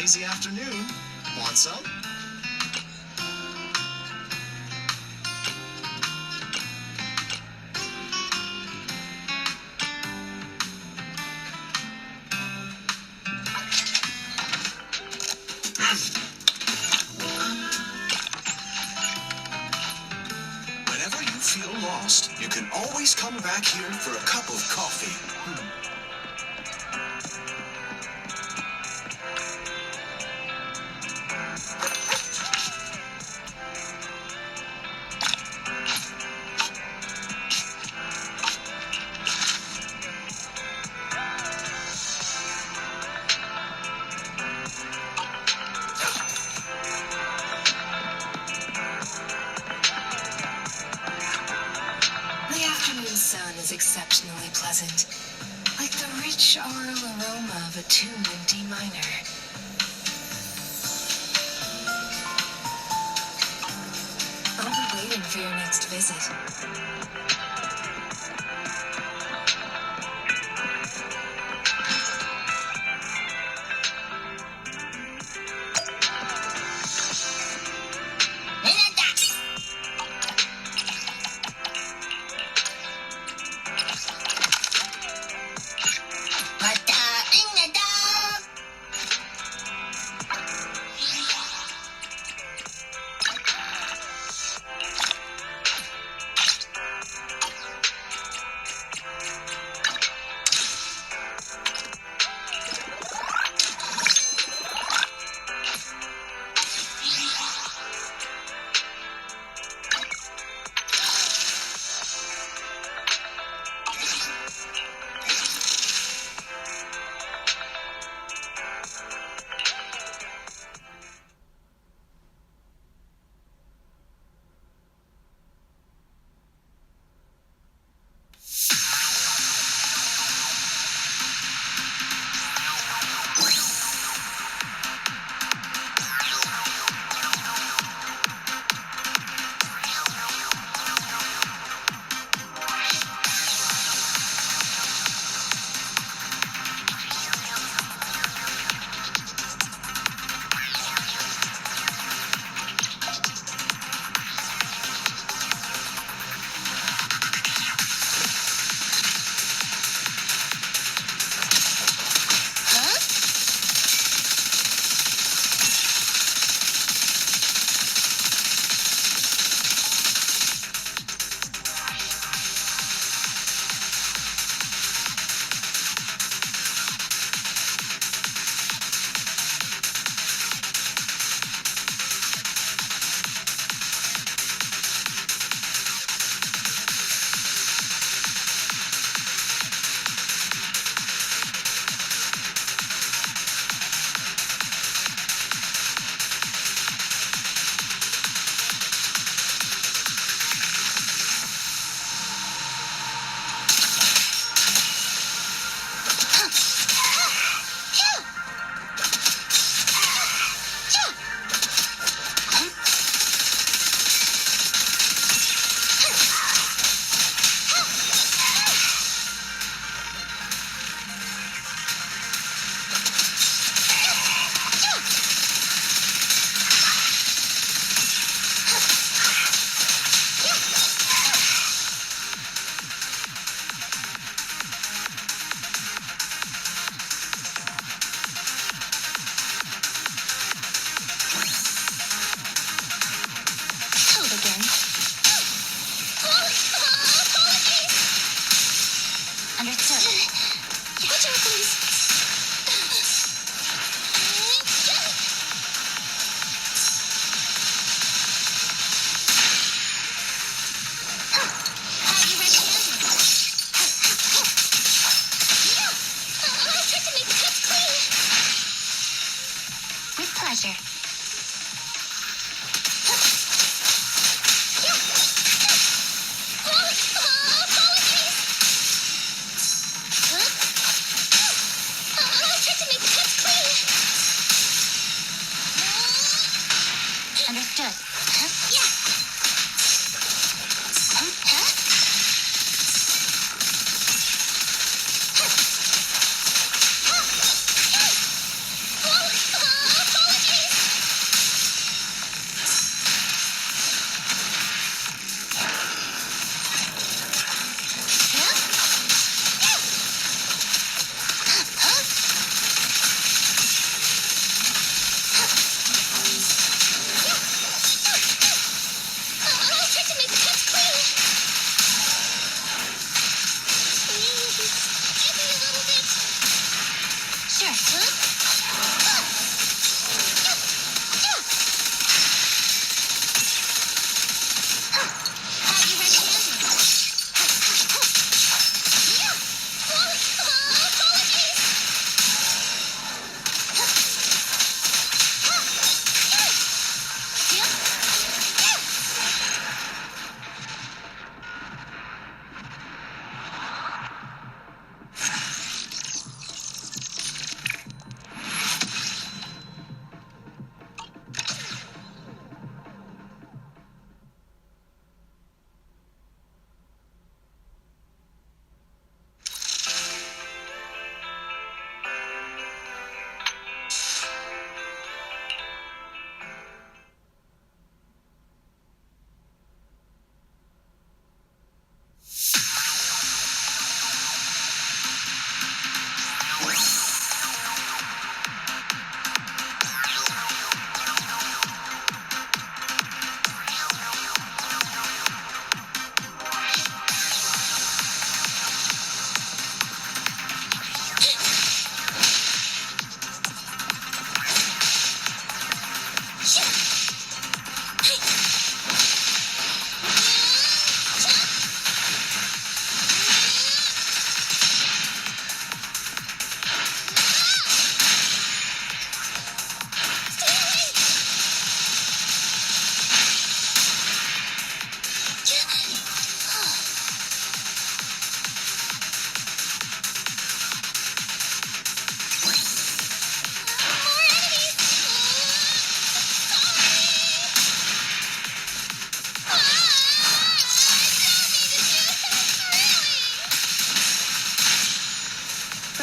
lazy afternoon. Want some? Whenever you feel lost, you can always come back here for a cup of coffee. The afternoon sun is exceptionally pleasant, like the rich oral aroma of a tune in D minor. I'll be waiting for your next visit.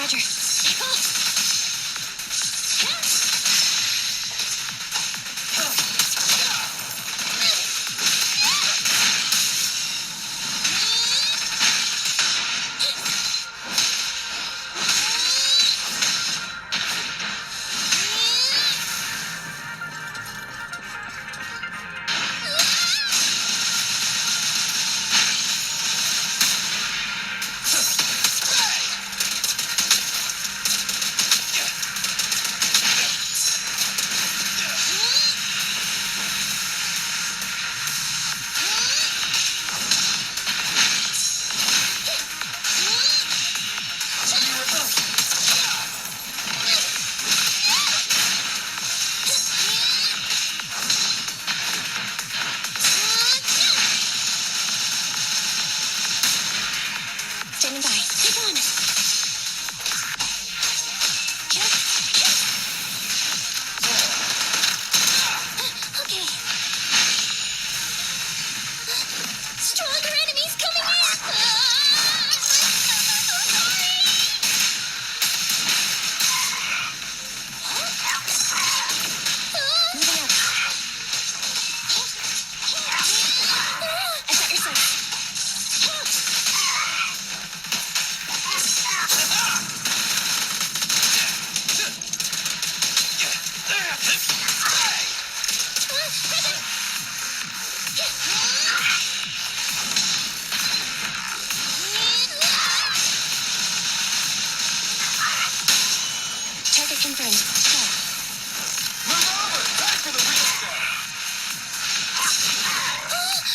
Roger. Take off. Standing by. Keep on. Okay. Stronger enemies coming in. Moving up. I got your sights. Target confirmed. Go. Move over! Back for the real stuff!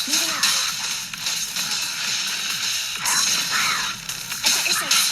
Moving up. I got your sights.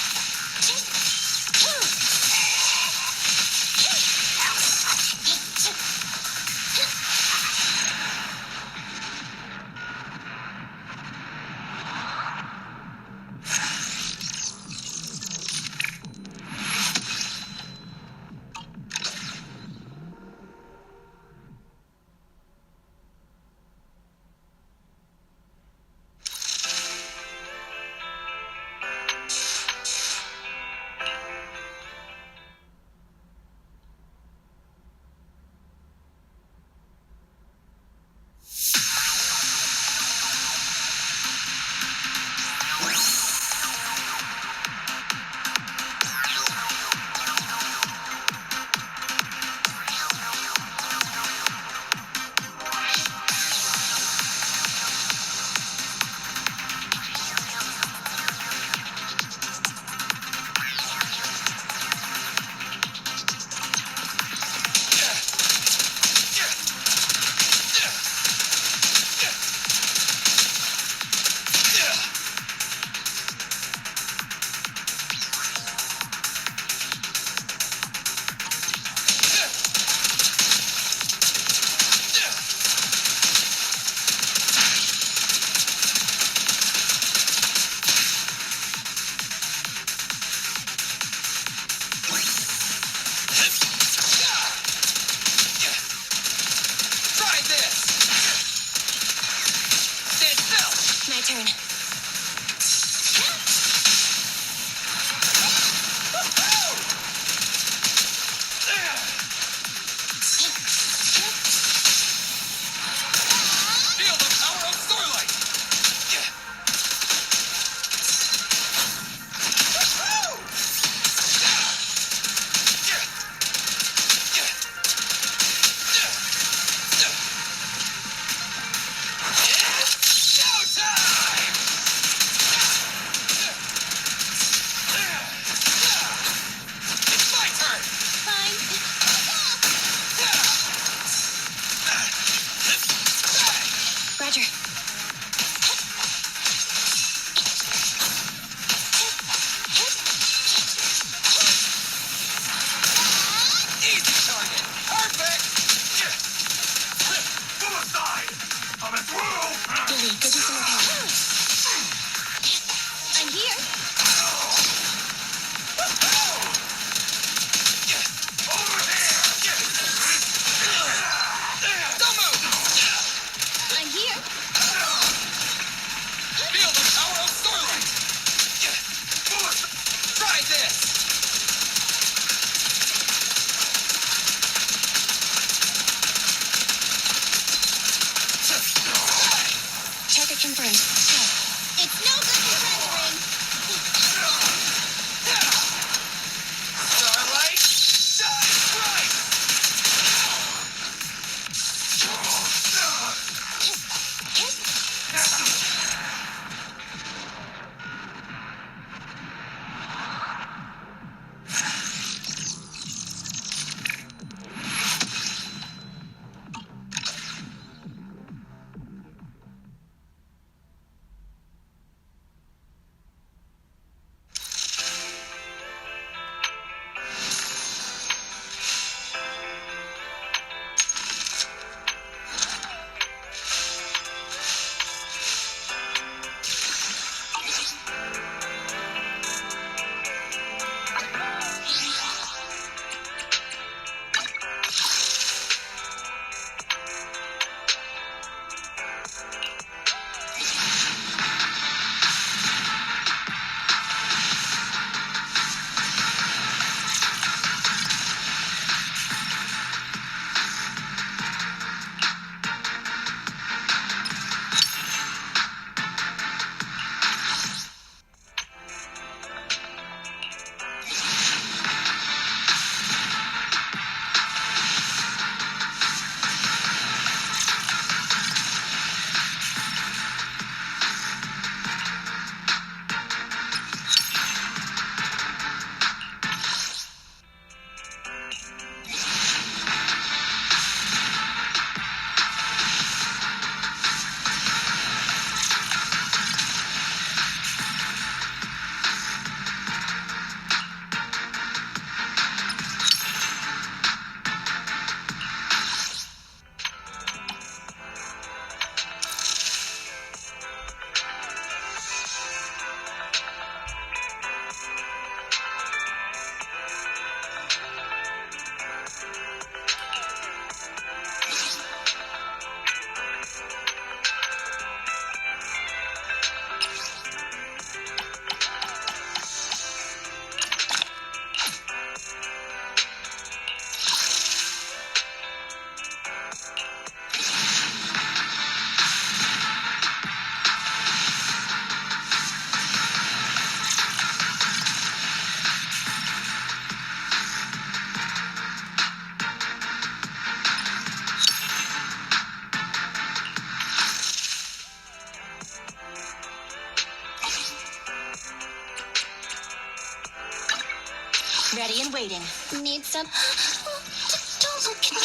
Ready and waiting. Need some? Don't look at me.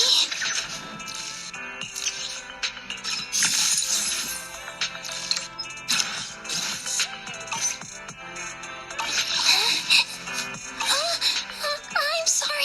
I'm sorry.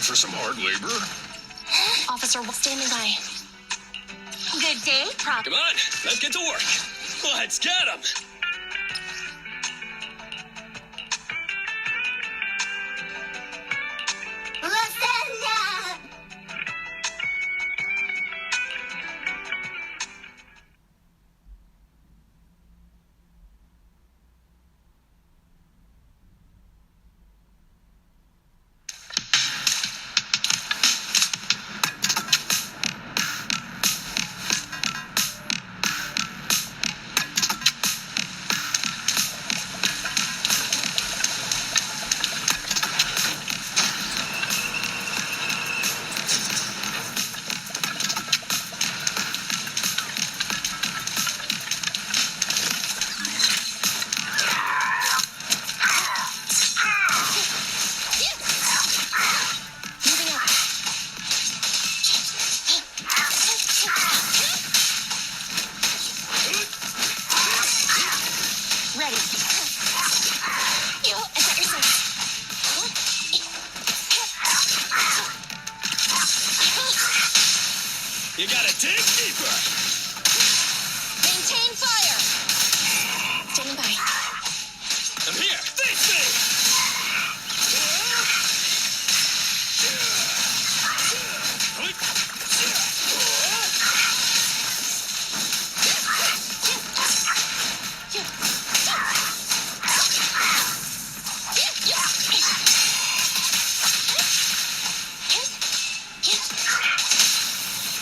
For some hard labor? Officer, standing by. Good day, Proxy. Come on, let's get to work. Let's get them. You gotta dig deeper. Maintain fire. Standing by. I'm here. Face me.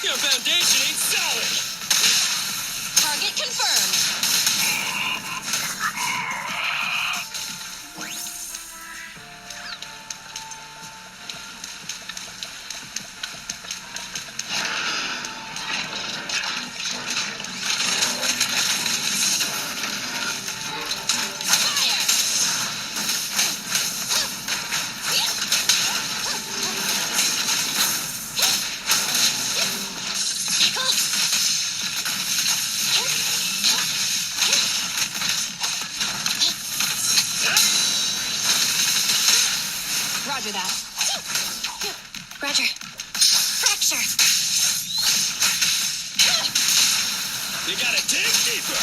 Your foundation ain't solid. Target confirmed. Roger that. Roger. Fracture. You gotta dig deeper.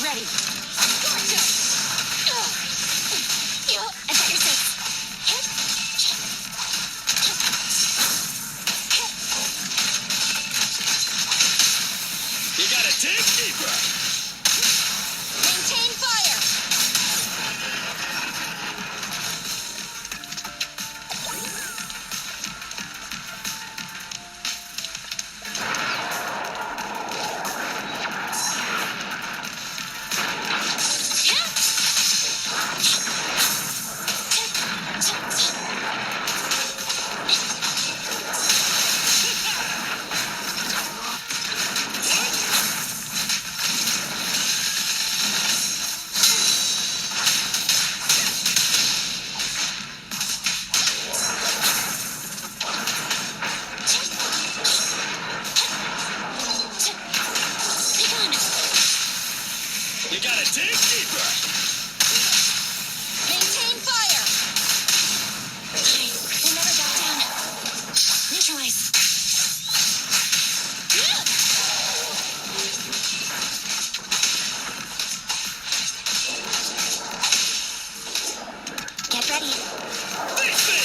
Ready. You gotta dig deeper. Maintain fire. You gotta dig deeper. Maintain fire. We'll never back down. Neutralize. Get ready. Face me.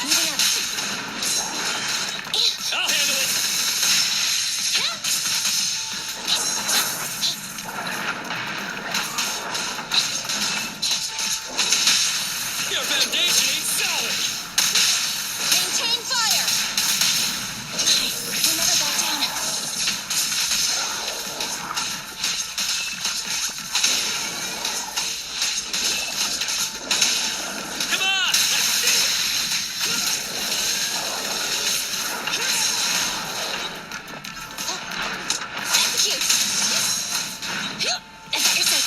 Moving up. I'll handle it. Your foundation ain't solid. Maintain fire. We'll never back down. Come on, let's do it. Execute. Is that your six?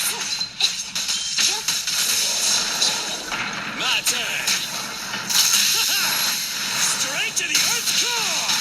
My turn. Straight to the Earth's core.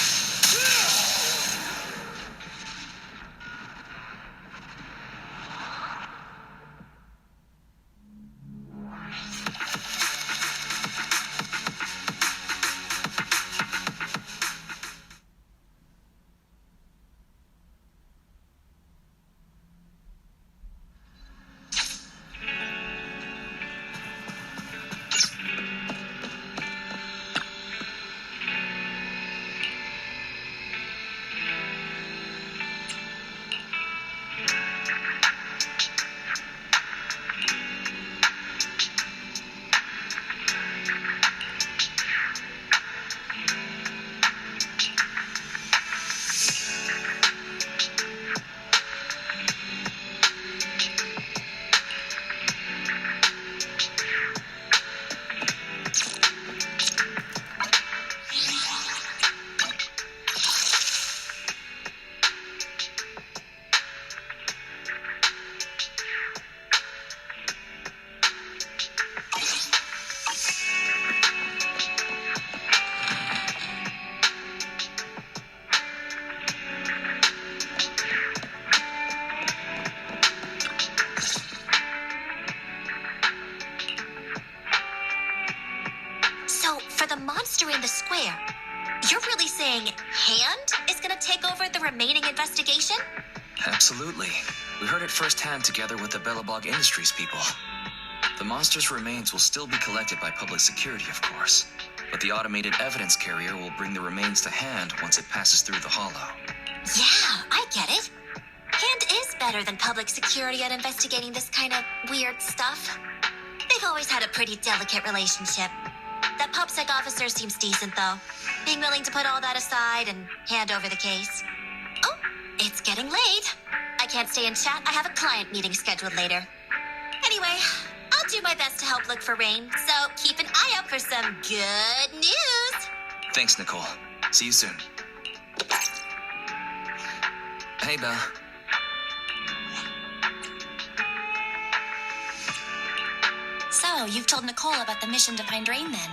So, for the monster in the square, you're really saying Hand is gonna take over the remaining investigation? Absolutely. We heard it firsthand together with the Bellabog Industries people. The monster's remains will still be collected by public security, of course. But the automated evidence carrier will bring the remains to Hand once it passes through the hollow. Yeah, I get it. Hand is better than public security at investigating this kind of weird stuff. They've always had a pretty delicate relationship. That PopSec officer seems decent, though. Being willing to put all that aside and hand over the case. Oh, it's getting late. I can't stay in chat. I have a client meeting scheduled later. Anyway, I'll do my best to help look for Rain, so keep an eye out for some good news. Thanks, Nicole. See you soon. Hey, Belle. So, you've told Nicole about the mission to find Rain then?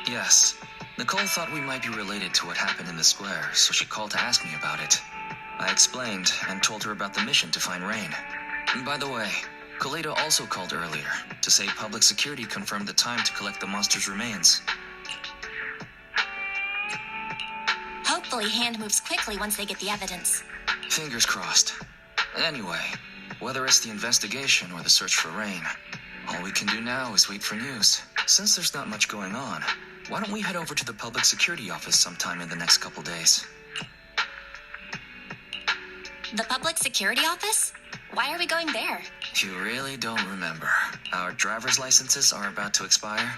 Yes. Nicole thought we might be related to what happened in the square, so she called to ask me about it. I explained and told her about the mission to find Rain. And by the way, Kaleida also called earlier to say public security confirmed the time to collect the monster's remains. Hopefully Hand moves quickly once they get the evidence. Fingers crossed. Anyway, whether it's the investigation or the search for Rain, all we can do now is wait for news. Since there's not much going on, why don't we head over to the public security office sometime in the next couple days? The public security office? Why are we going there? You really don't remember. Our driver's licenses are about to expire.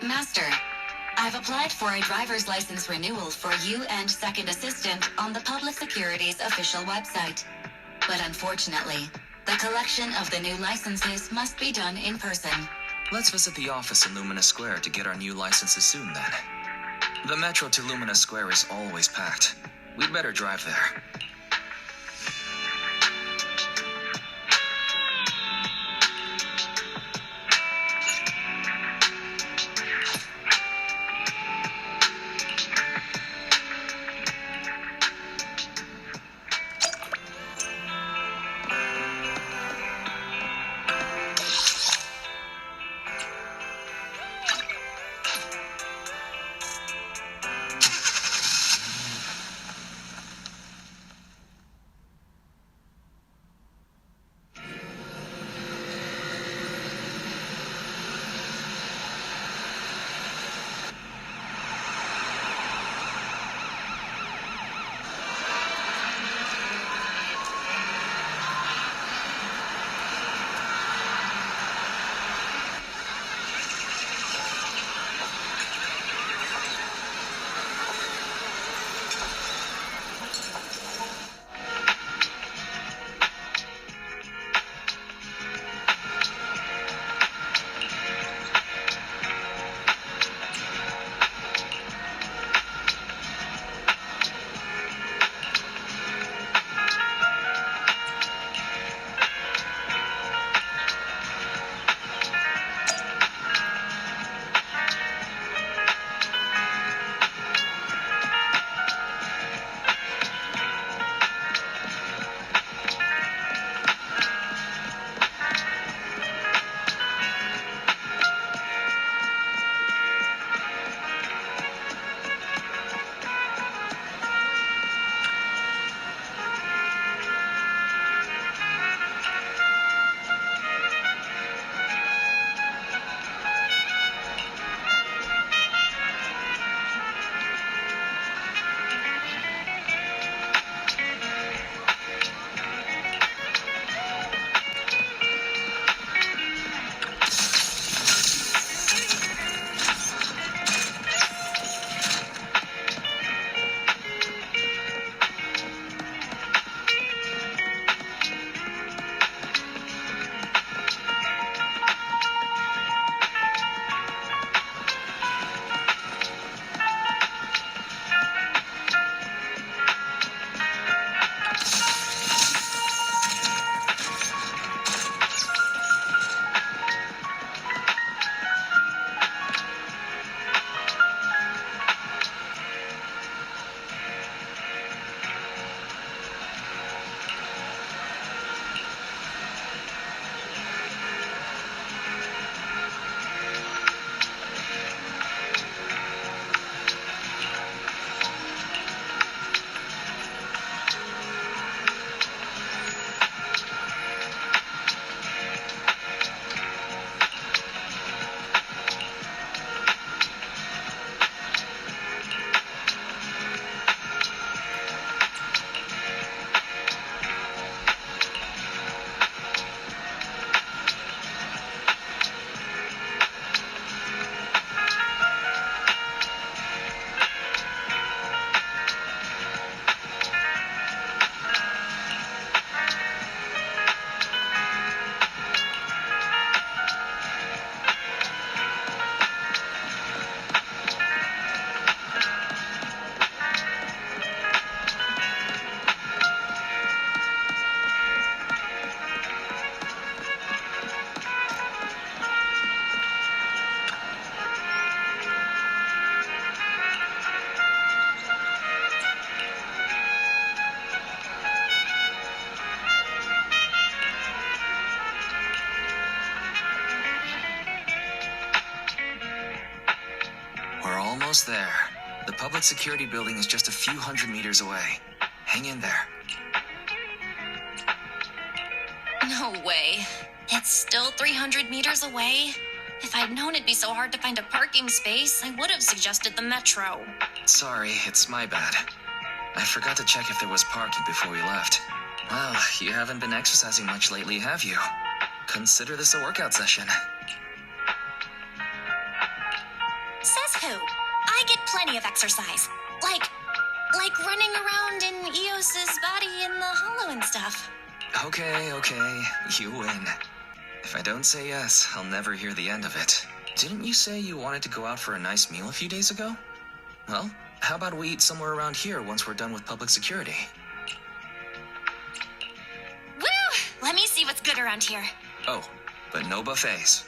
Master, I've applied for a driver's license renewal for you and second assistant on the Public Security's official website. But unfortunately, the collection of the new licenses must be done in person. Let's visit the office in Lumina Square to get our new licenses soon then. The metro to Lumina Square is always packed. We'd better drive there. Almost there. The public security building is just a few hundred meters away. Hang in there. No way. It's still 300 meters away? If I'd known it'd be so hard to find a parking space, I would have suggested the metro. Sorry, it's my bad. I forgot to check if there was parking before we left. Well, you haven't been exercising much lately, have you? Consider this a workout session. Says who? I get plenty of exercise. Like running around in Eos's body in the hollow and stuff. Okay, you win. If I don't say yes, I'll never hear the end of it. Didn't you say you wanted to go out for a nice meal a few days ago? Well, how about we eat somewhere around here once we're done with public security? Woo! Let me see what's good around here. Oh, but no buffets.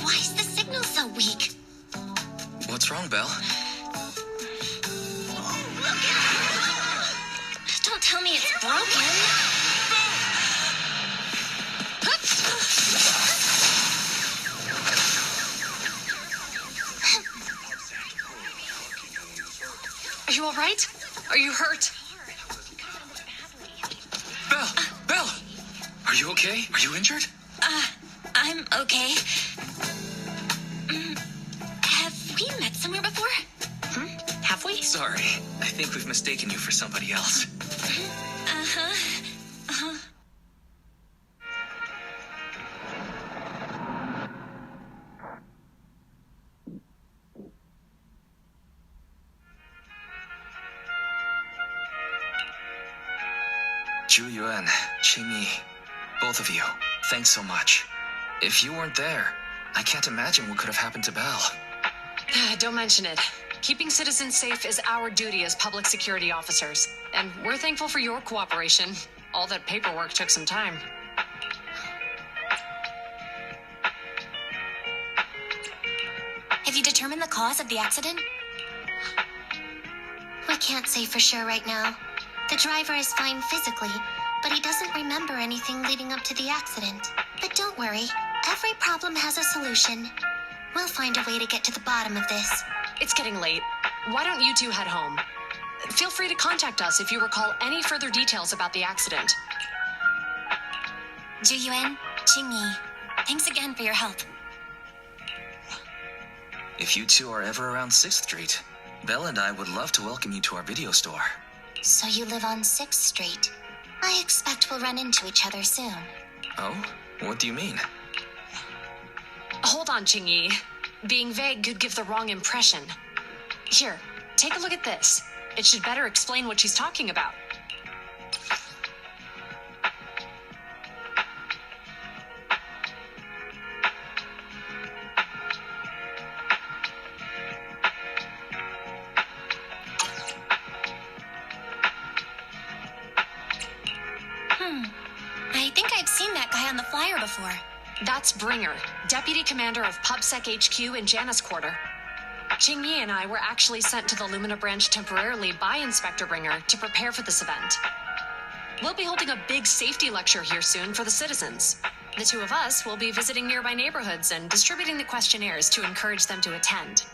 Why is the signal so weak? What's wrong, Belle? Don't tell me it's broken. Are you all right? Are you hurt? Belle! Are you okay? Are you injured? I'm okay. Have we met somewhere before? Have we? Sorry, I think we've mistaken you for somebody else. Zhu Yuan, Qingyi, both of you, thanks so much. If you weren't there, I can't imagine what could have happened to Belle. Don't mention it. Keeping citizens safe is our duty as public security officers, and we're thankful for your cooperation. All that paperwork took some time. Have you determined the cause of the accident? We can't say for sure right now. The driver is fine physically, but he doesn't remember anything leading up to the accident. But don't worry, every problem has a solution. We'll find a way to get to the bottom of this. It's getting late. Why don't you two head home? Feel free to contact us if you recall any further details about the accident. Zhu Yuan, Qingyi, thanks again for your help. If you two are ever around 6th Street, Belle and I would love to welcome you to our video store. So you live on 6th Street. I expect we'll run into each other soon. Oh? What do you mean? Hold on, Qingyi. Being vague could give the wrong impression. Here, take a look at this. It should better explain what she's talking about. I think I've seen that guy on the flyer before. That's Bringer, Deputy Commander of PubSec HQ in Janus Quarter. Qingyi and I were actually sent to the Lumina branch temporarily by Inspector Bringer to prepare for this event. We'll be holding a big safety lecture here soon for the citizens. The two of us will be visiting nearby neighborhoods and distributing the questionnaires to encourage them to attend.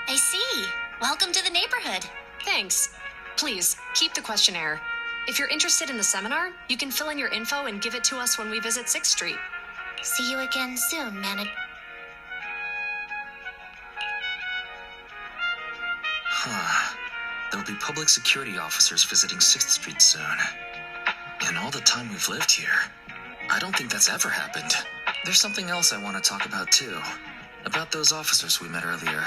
I see. Welcome to the neighborhood. Thanks. Please, keep the questionnaire. If you're interested in the seminar, you can fill in your info and give it to us when we visit 6th Street. See you again soon, There'll be public security officers visiting 6th Street soon. In all the time we've lived here, I don't think that's ever happened. There's something else I want to talk about too. About those officers we met earlier.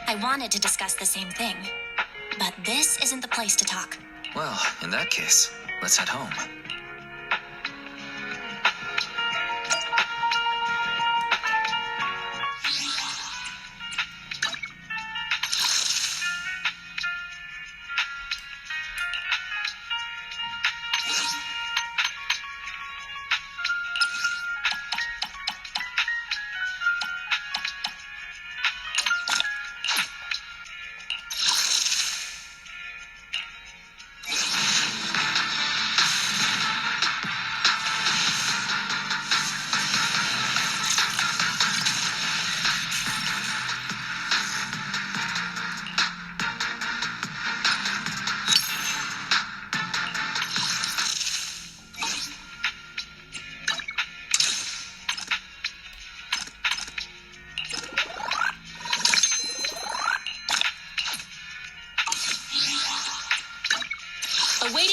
I wanted to discuss the same thing, but this isn't the place to talk. Well, in that case, let's head home.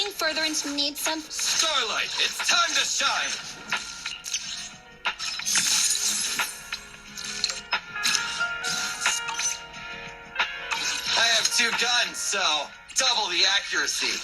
in furtherance need some... Starlight, it's time to shine! I have 2 guns, so double the accuracy.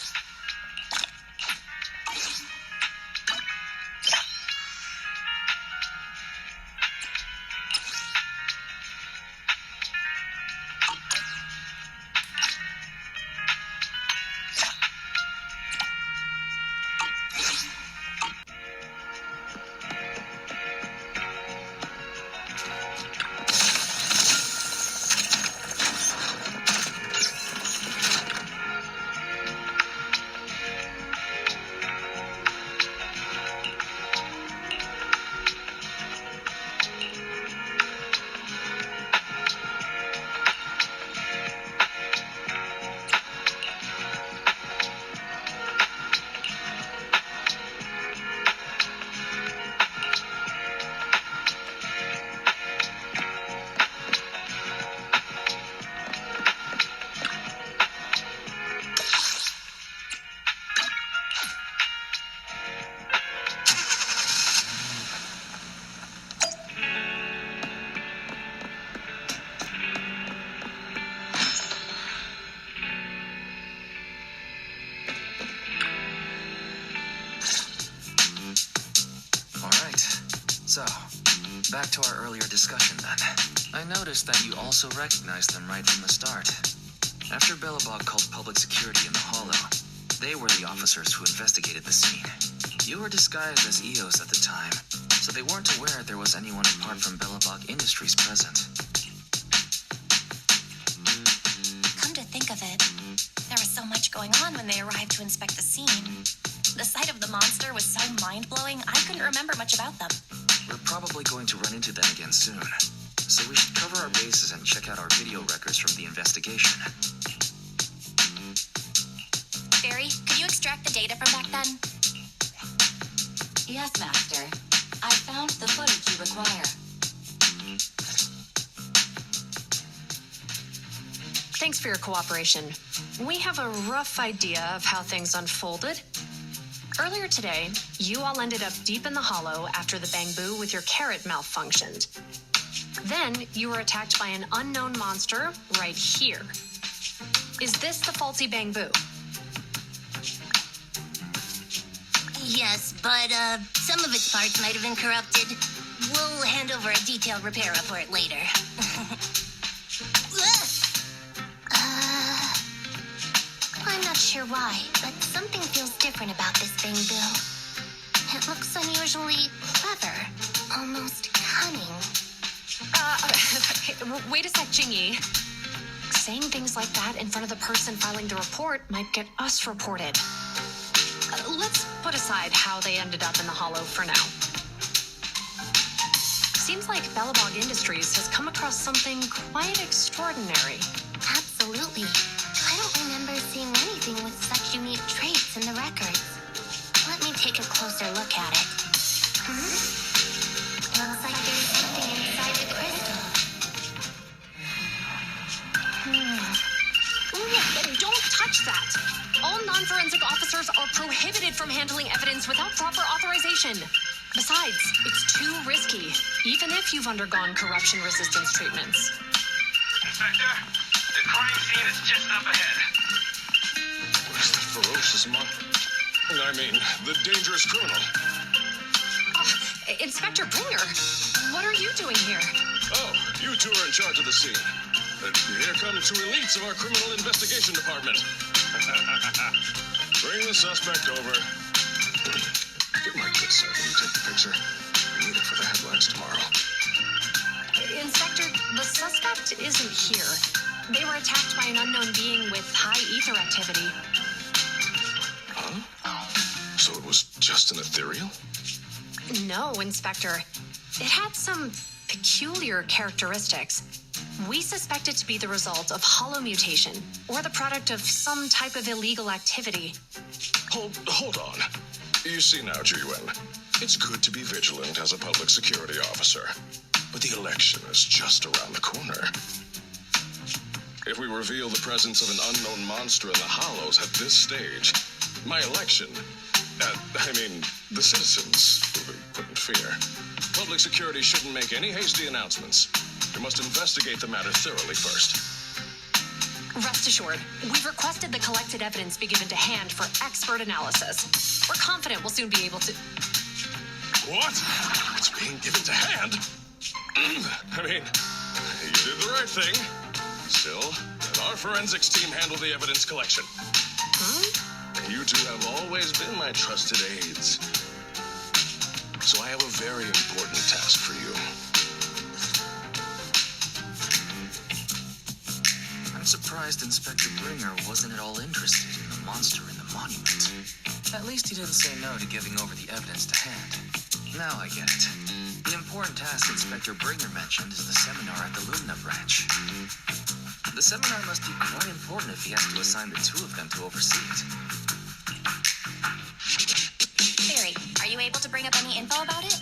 So, back to our earlier discussion then. I noticed that you also recognized them right from the start. After Belobog called public security in the Hollow, they were the officers who investigated the scene. You were disguised as EOS at the time, so they weren't aware there was anyone apart from Belobog Industries present. Come to think of it, there was so much going on when they arrived to inspect the scene. The sight of the monster was so mind-blowing, I couldn't remember much about them. We're probably going to run into them again soon, so we should cover our bases and check out our video records from the investigation. Barry, could you extract the data from back then? Yes, Master. I found the footage you require. Thanks for your cooperation. We have a rough idea of how things unfolded. Earlier today, you all ended up deep in the Hollow after the Bangbu with your carrot malfunctioned. Then, you were attacked by an unknown monster right here. Is this the faulty Bangbu? Yes, but some of its parts might have been corrupted. We'll hand over a detailed repair report later. I'm not sure why, but something feels different about this Bangbu. It looks unusually clever, almost cunning. Wait a sec, Qingyi. Saying things like that in front of the person filing the report might get us reported. Let's put aside how they ended up in the Hollow for now. Seems like Belobog Industries has come across something quite extraordinary. Absolutely. I don't remember seeing anything with such unique traits in the records. Let me take a closer look at it. Looks like there's something inside the crystal. Don't touch that! All non-forensic officers are prohibited from handling evidence without proper authorization. Besides, it's too risky, even if you've undergone corruption resistance treatments. Inspector, the crime scene is just up ahead. Where's the ferocious the dangerous criminal. Inspector Bringer, what are you doing here? Oh, you two are in charge of the scene. Here come two elites of our criminal investigation department. Bring the suspect over. Get my good side when you take the picture. We need it for the headlines tomorrow. Inspector, the suspect isn't here. They were attacked by an unknown being with high ether activity. Huh? So it was just an ethereal? No, Inspector. It had some peculiar characteristics. We suspect it to be the result of hollow mutation, or the product of some type of illegal activity. Hold on. You see now, Ji-Wen, it's good to be vigilant as a public security officer, but the election is just around the corner. If we reveal the presence of an unknown monster in the Hollows at this stage, My election. The citizens will be put in fear. Public security shouldn't make any hasty announcements. We must investigate the matter thoroughly first. Rest assured, we've requested the collected evidence be given to hand for expert analysis. We're confident we'll soon be able to... What? It's being given to hand? You did the right thing. Still, let our forensics team handle the evidence collection. You two have always been my trusted aides. So I have a very important task for you. I'm surprised Inspector Bringer wasn't at all interested in the monster in the monument. At least he didn't say no to giving over the evidence to hand. Now I get it. The important task Inspector Bringer mentioned is the seminar at the Lumina branch. The seminar must be quite important if he has to assign the two of them to oversee it. Barry, are you able to bring up any info about it?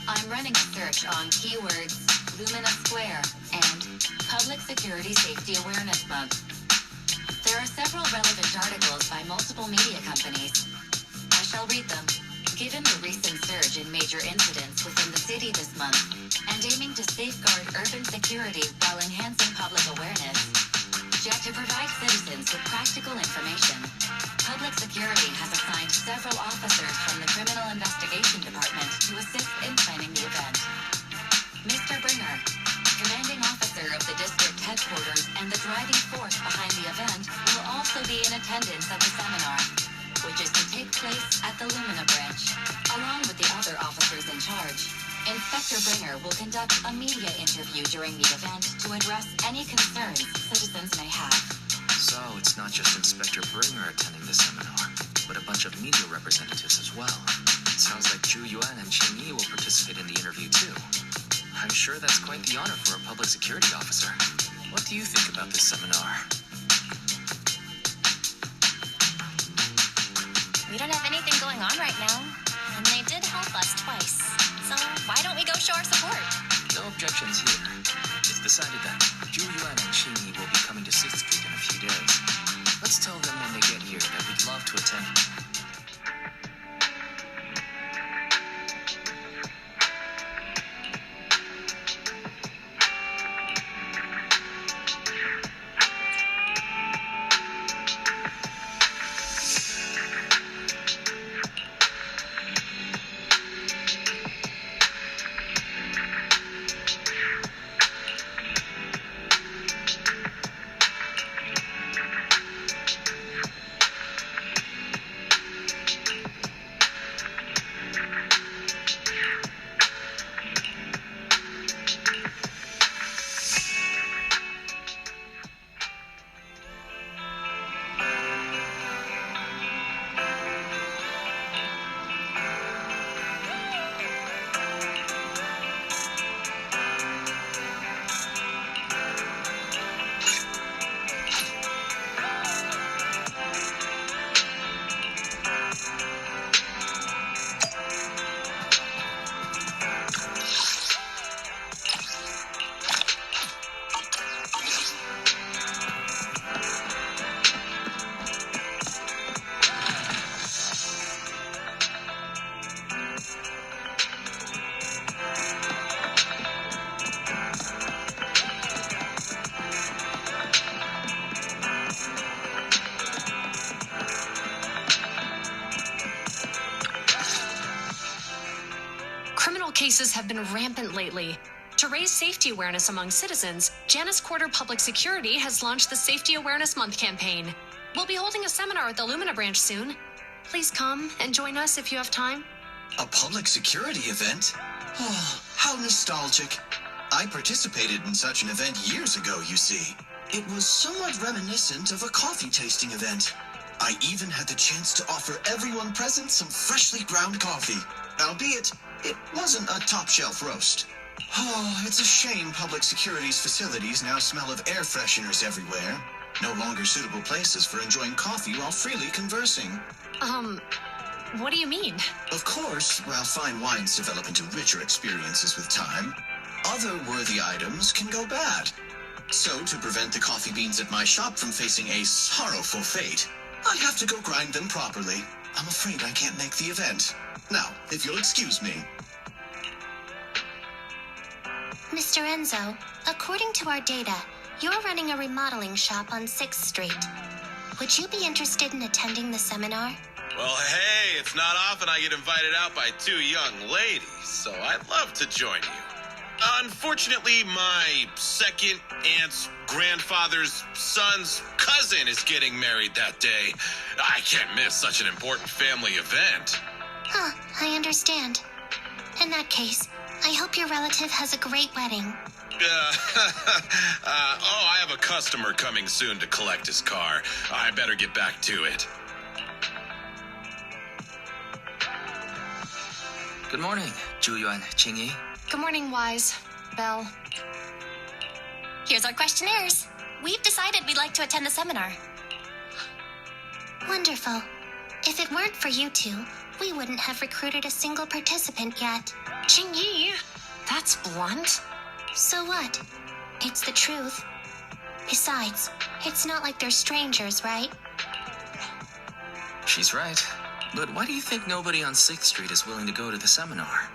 I'm running a search on keywords Lumina Square and Public Security Safety Awareness Month. There are several relevant articles by multiple media companies. I shall read them. Given the recent surge in major incidents within the city this month, and aiming to safeguard urban security while enhancing public awareness, yet to provide citizens with practical information, Public Security has assigned several officers from the Criminal Investigation Department to assist in planning the event. Mr. Bringer, commanding officer of the district headquarters and the driving force behind the event, will also be in attendance at the seminar, which is to take place at the Lumina branch, along with the other officers in charge. Inspector Bringer will conduct a media interview during the event to address any concerns citizens may have. So it's not just Inspector Bringer attending the seminar, but a bunch of media representatives as well. Sounds like Zhu Yuan and Qingyi will participate in the interview too. I'm sure that's quite the honor for a public security officer. What do you think about this seminar? We don't have anything going on right now, and they did help us twice. So why don't we go show our support? No objections here. It's decided that Zhu Yuan and Qingyi will be coming to 6th Street in a few days. Let's tell them when they get here that we'd love to attend. Cases have been rampant lately. To raise safety awareness among citizens, Janus Quarter Public Security has launched the Safety Awareness Month campaign. We'll be holding a seminar at the Lumina branch soon. Please come and join us if you have time. A public security event? Oh, how nostalgic. I participated in such an event years ago, you see. It was somewhat reminiscent of a coffee tasting event. I even had the chance to offer everyone present some freshly ground coffee, albeit it wasn't a top-shelf roast. Oh, it's a shame public security's facilities now smell of air fresheners everywhere. No longer suitable places for enjoying coffee while freely conversing. What do you mean? Of course, while fine wines develop into richer experiences with time, other worthy items can go bad. So, to prevent the coffee beans at my shop from facing a sorrowful fate, I have to go grind them properly. I'm afraid I can't make the event. Now, if you'll excuse me. Mr. Enzo, according to our data, you're running a remodeling shop on 6th Street. Would you be interested in attending the seminar? Well, hey, it's not often I get invited out by two young ladies, so I'd love to join you. Unfortunately, my second aunt's grandfather's son's cousin is getting married that day. I can't miss such an important family event. Huh, I understand. In that case, I hope your relative has a great wedding. I have a customer coming soon to collect his car. I better get back to it. Good morning, Zhuyuan, Qingyi. Good morning, Wise. Belle. Here's our questionnaires. We've decided we'd like to attend the seminar. Wonderful. If it weren't for you two, we wouldn't have recruited a single participant yet. Qingyi, that's blunt. So what? It's the truth. Besides, it's not like they're strangers, right? She's right. But why do you think nobody on 6th Street is willing to go to the seminar?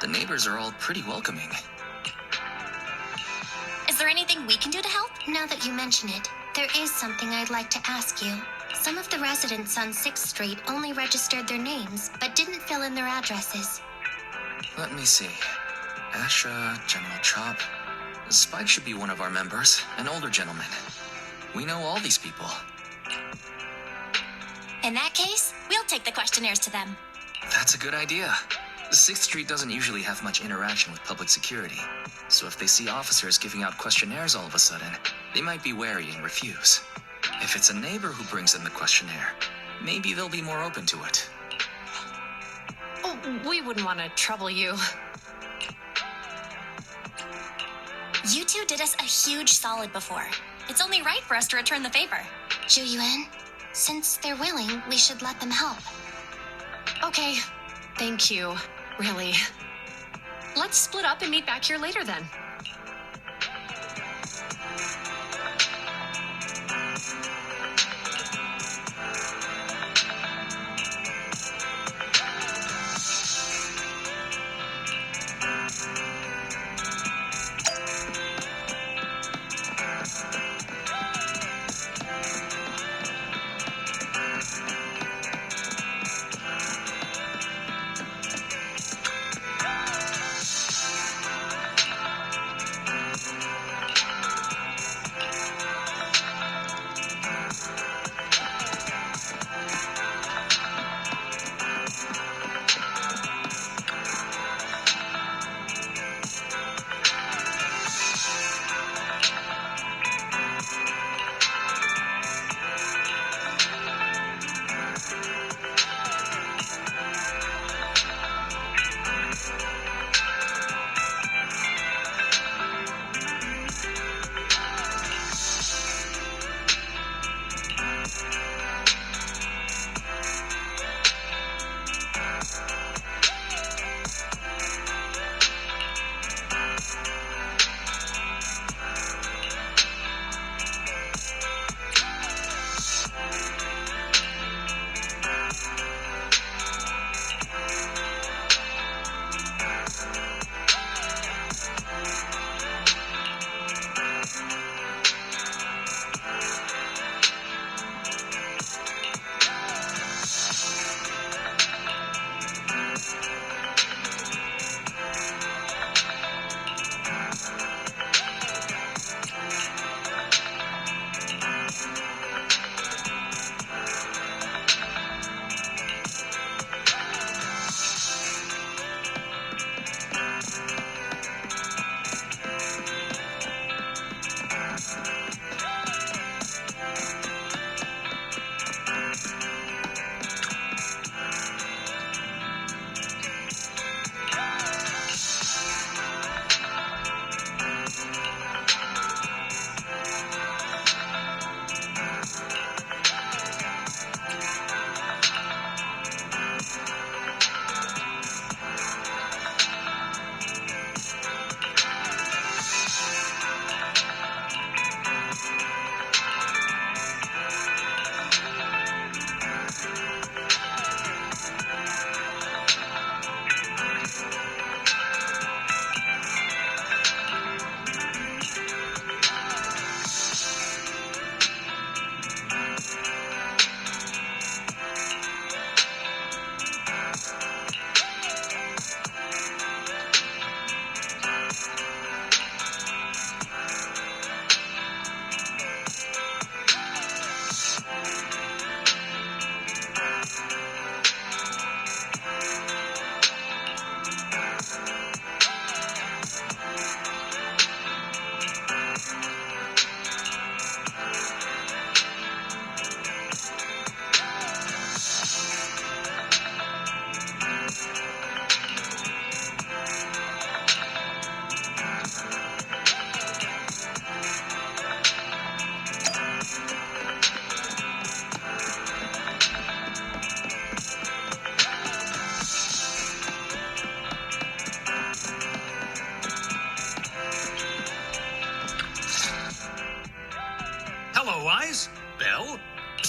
The neighbors are all pretty welcoming. Is there anything we can do to help? Now that you mention it, there is something I'd like to ask you. Some of the residents on 6th Street only registered their names, but didn't fill in their addresses. Let me see. Asha, General Chop. Spike should be one of our members, an older gentleman. We know all these people. In that case, we'll take the questionnaires to them. That's a good idea. 6th Street doesn't usually have much interaction with public security, so if they see officers giving out questionnaires all of a sudden, they might be wary and refuse. If it's a neighbor who brings them the questionnaire, maybe they'll be more open to it. Oh, we wouldn't want to trouble you. You two did us a huge solid before. It's only right for us to return the favor. Zhuyuan, since they're willing, we should let them help. Okay, thank you, really. Let's split up and meet back here later then.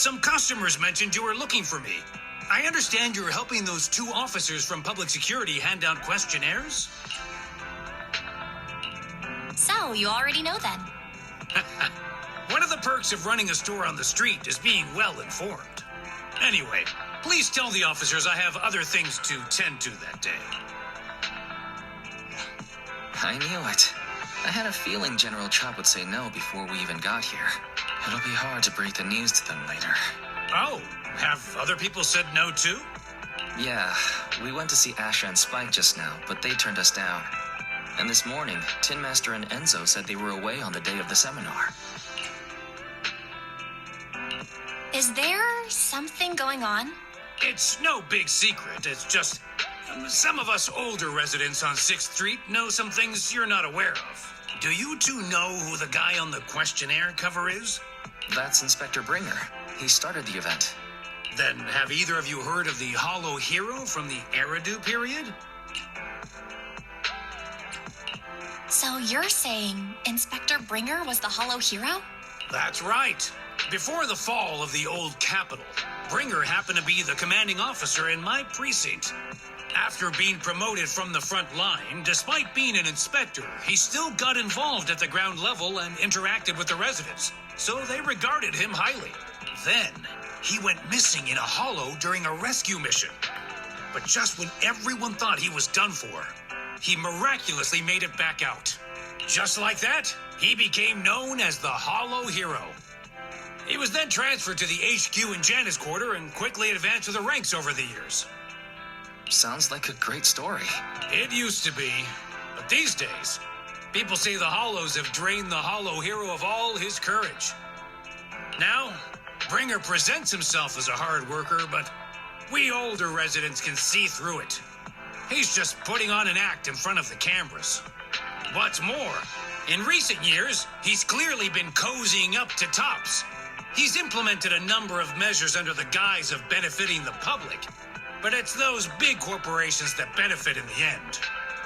Some customers mentioned you were looking for me. I understand you're helping those 2 officers from public security hand out questionnaires? So, you already know then. One of the perks of running a store on the street is being well informed. Anyway, please tell the officers I have other things to tend to that day. I knew it. I had a feeling General Chop would say no before we even got here. It'll be hard to break the news to them later. Oh, have other people said no too? Yeah, we went to see Asha and Spike just now, but they turned us down. And this morning, Tin Master and Enzo said they were away on the day of the seminar. Is there something going on? It's no big secret. It's just some of us older residents on 6th Street know some things you're not aware of. Do you 2 know who the guy on the questionnaire cover is? That's Inspector Bringer. He started the event. Then have either of you heard of the Hollow Hero from the Eridu period? So you're saying Inspector Bringer was the Hollow Hero? That's right. Before the fall of the old capital, Bringer happened to be the commanding officer in my precinct. After being promoted from the front line, despite being an inspector, he still got involved at the ground level and interacted with the residents, so they regarded him highly. Then, he went missing in a hollow during a rescue mission. But just when everyone thought he was done for, he miraculously made it back out. Just like that, he became known as the Hollow Hero. He was then transferred to the HQ in Janus Quarter and quickly advanced to the ranks over the years. Sounds like a great story. It used to be, but these days, people say the Hollows have drained the Hollow Hero of all his courage. Now, Bringer presents himself as a hard worker, but we older residents can see through it. He's just putting on an act in front of the cameras. What's more, in recent years, he's clearly been cozying up to Tops. He's implemented a number of measures under the guise of benefiting the public, but it's those big corporations that benefit in the end.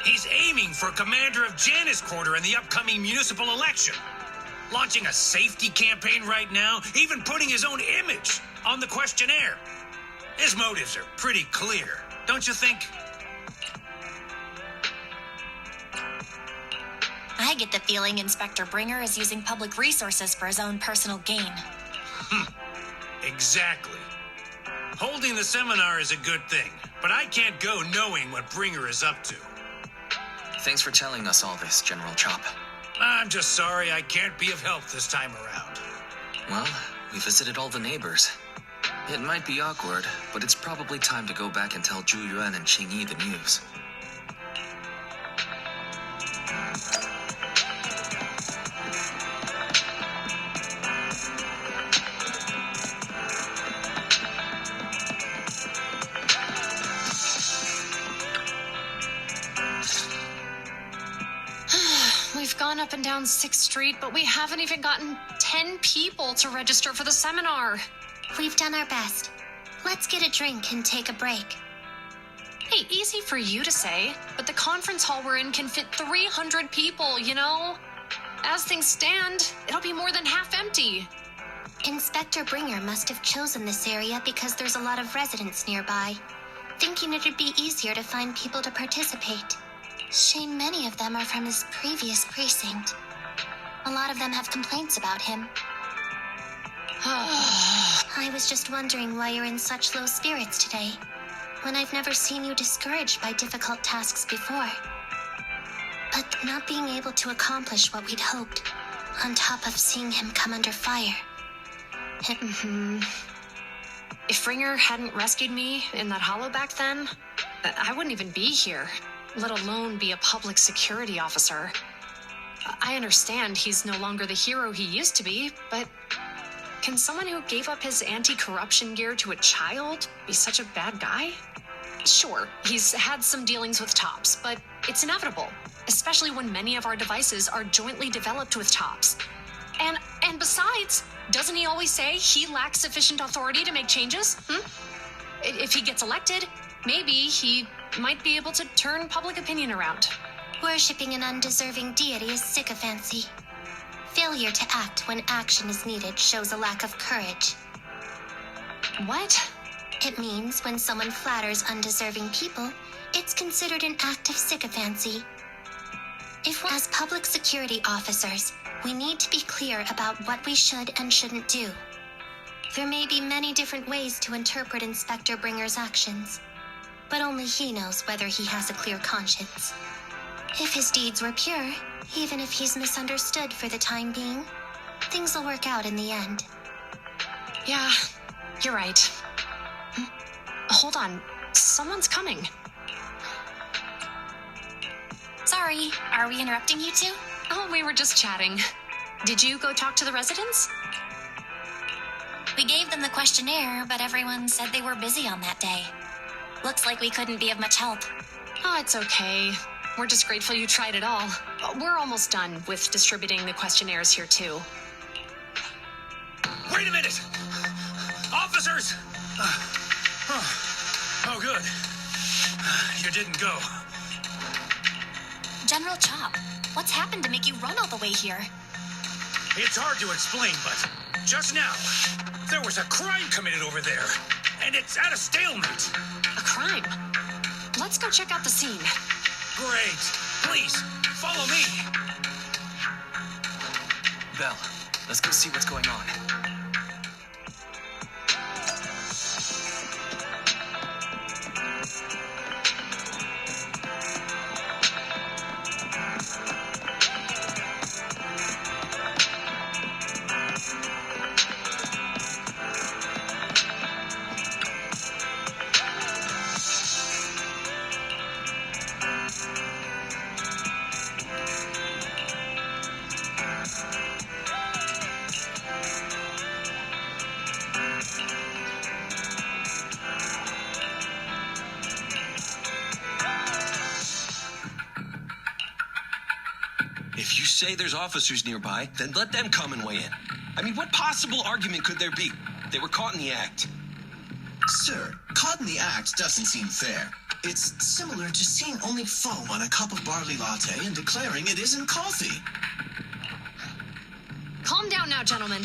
He's aiming for commander of Janus Quarter in the upcoming municipal election, launching a safety campaign right now, even putting his own image on the questionnaire. His motives are pretty clear, don't you think? I get the feeling Inspector Bringer is using public resources for his own personal gain. Exactly. Holding the seminar is a good thing, but I can't go knowing what Bringer is up to. Thanks for telling us all this, General Chop. I'm just sorry I can't be of help this time around. Well, we visited all the neighbors. It might be awkward, but it's probably time to go back and tell Zhu Yuan and Qingyi the news. We've gone up and down 6th Street, but we haven't even gotten 10 people to register for the seminar. We've done our best. Let's get a drink and take a break. Hey, easy for you to say, but the conference hall we're in can fit 300 people, you know? As things stand, it'll be more than half empty. Inspector Bringer must have chosen this area because there's a lot of residents nearby, thinking it'd be easier to find people to participate. Shame many of them are from his previous precinct. A lot of them have complaints about him. I was just wondering why you're in such low spirits today, when I've never seen you discouraged by difficult tasks before. But not being able to accomplish what we'd hoped, on top of seeing him come under fire. If Bringer hadn't rescued me in that hollow back then, I wouldn't even be here, let alone be a public security officer. I understand he's no longer the hero he used to be, but can someone who gave up his anti-corruption gear to a child be such a bad guy? Sure, he's had some dealings with Tops, but it's inevitable, especially when many of our devices are jointly developed with Tops. And besides, doesn't he always say he lacks sufficient authority to make changes? If he gets elected, maybe he might be able to turn public opinion around. Worshipping an undeserving deity is sycophancy. Failure to act when action is needed shows a lack of courage. What? It means when someone flatters undeserving people, it's considered an act of sycophancy. As public security officers, we need to be clear about what we should and shouldn't do. There may be many different ways to interpret Inspector Bringer's actions, but only he knows whether he has a clear conscience. If his deeds were pure, even if he's misunderstood for the time being, things will work out in the end. Yeah, you're right. Hold on. Someone's coming. Sorry, are we interrupting you two? Oh, we were just chatting. Did you go talk to the residents? We gave them the questionnaire, but everyone said they were busy on that day. Looks like we couldn't be of much help. Oh, it's okay. We're just grateful you tried it all. We're almost done with distributing the questionnaires here, too. Wait a minute! Officers! Oh, good. You didn't go. General Chop, what's happened to make you run all the way here? It's hard to explain, but just now, there was a crime committed over there, and it's at a stalemate. A crime? Let's go check out the scene. Great. Please, follow me. Belle, let's go see what's going on. If you say there's officers nearby, then let them come and weigh in. I mean, what possible argument could there be? They were caught in the act. Sir, caught in the act doesn't seem fair. It's similar to seeing only foam on a cup of barley latte and declaring it isn't coffee. Calm down now, gentlemen.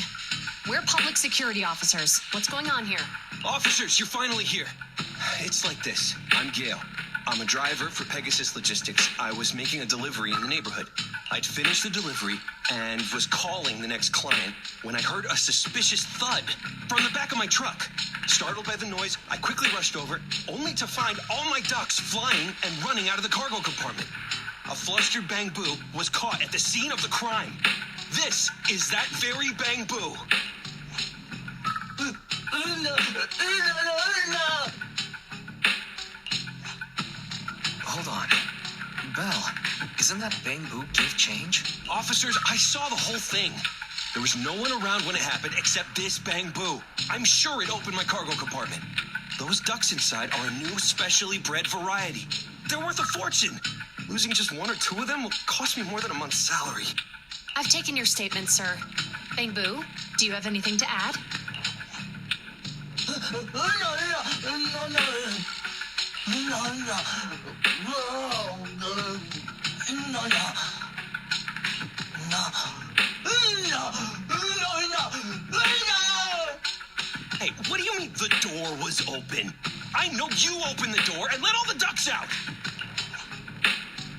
We're public security officers. What's going on here? Officers, you're finally here. It's like this. I'm Gale. I'm a driver for Pegasus Logistics. I was making a delivery in the neighborhood. I'd finished the delivery and was calling the next client when I heard a suspicious thud from the back of my truck. Startled by the noise, I quickly rushed over, only to find all my ducks flying and running out of the cargo compartment. A flustered Bang Boo was caught at the scene of the crime. This is that very Bang Boo. Hold on. Belle, isn't that Bang Boo give change? Officers, I saw the whole thing. There was no one around when it happened except this Bang Boo. I'm sure it opened my cargo compartment. Those ducks inside are a new specially bred variety. They're worth a fortune. Losing just one or two of them will cost me more than a month's salary. I've taken your statement, sir. Bang Boo, do you have anything to add? Hey, what do you mean the door was open? I know you opened the door and let all the ducks out.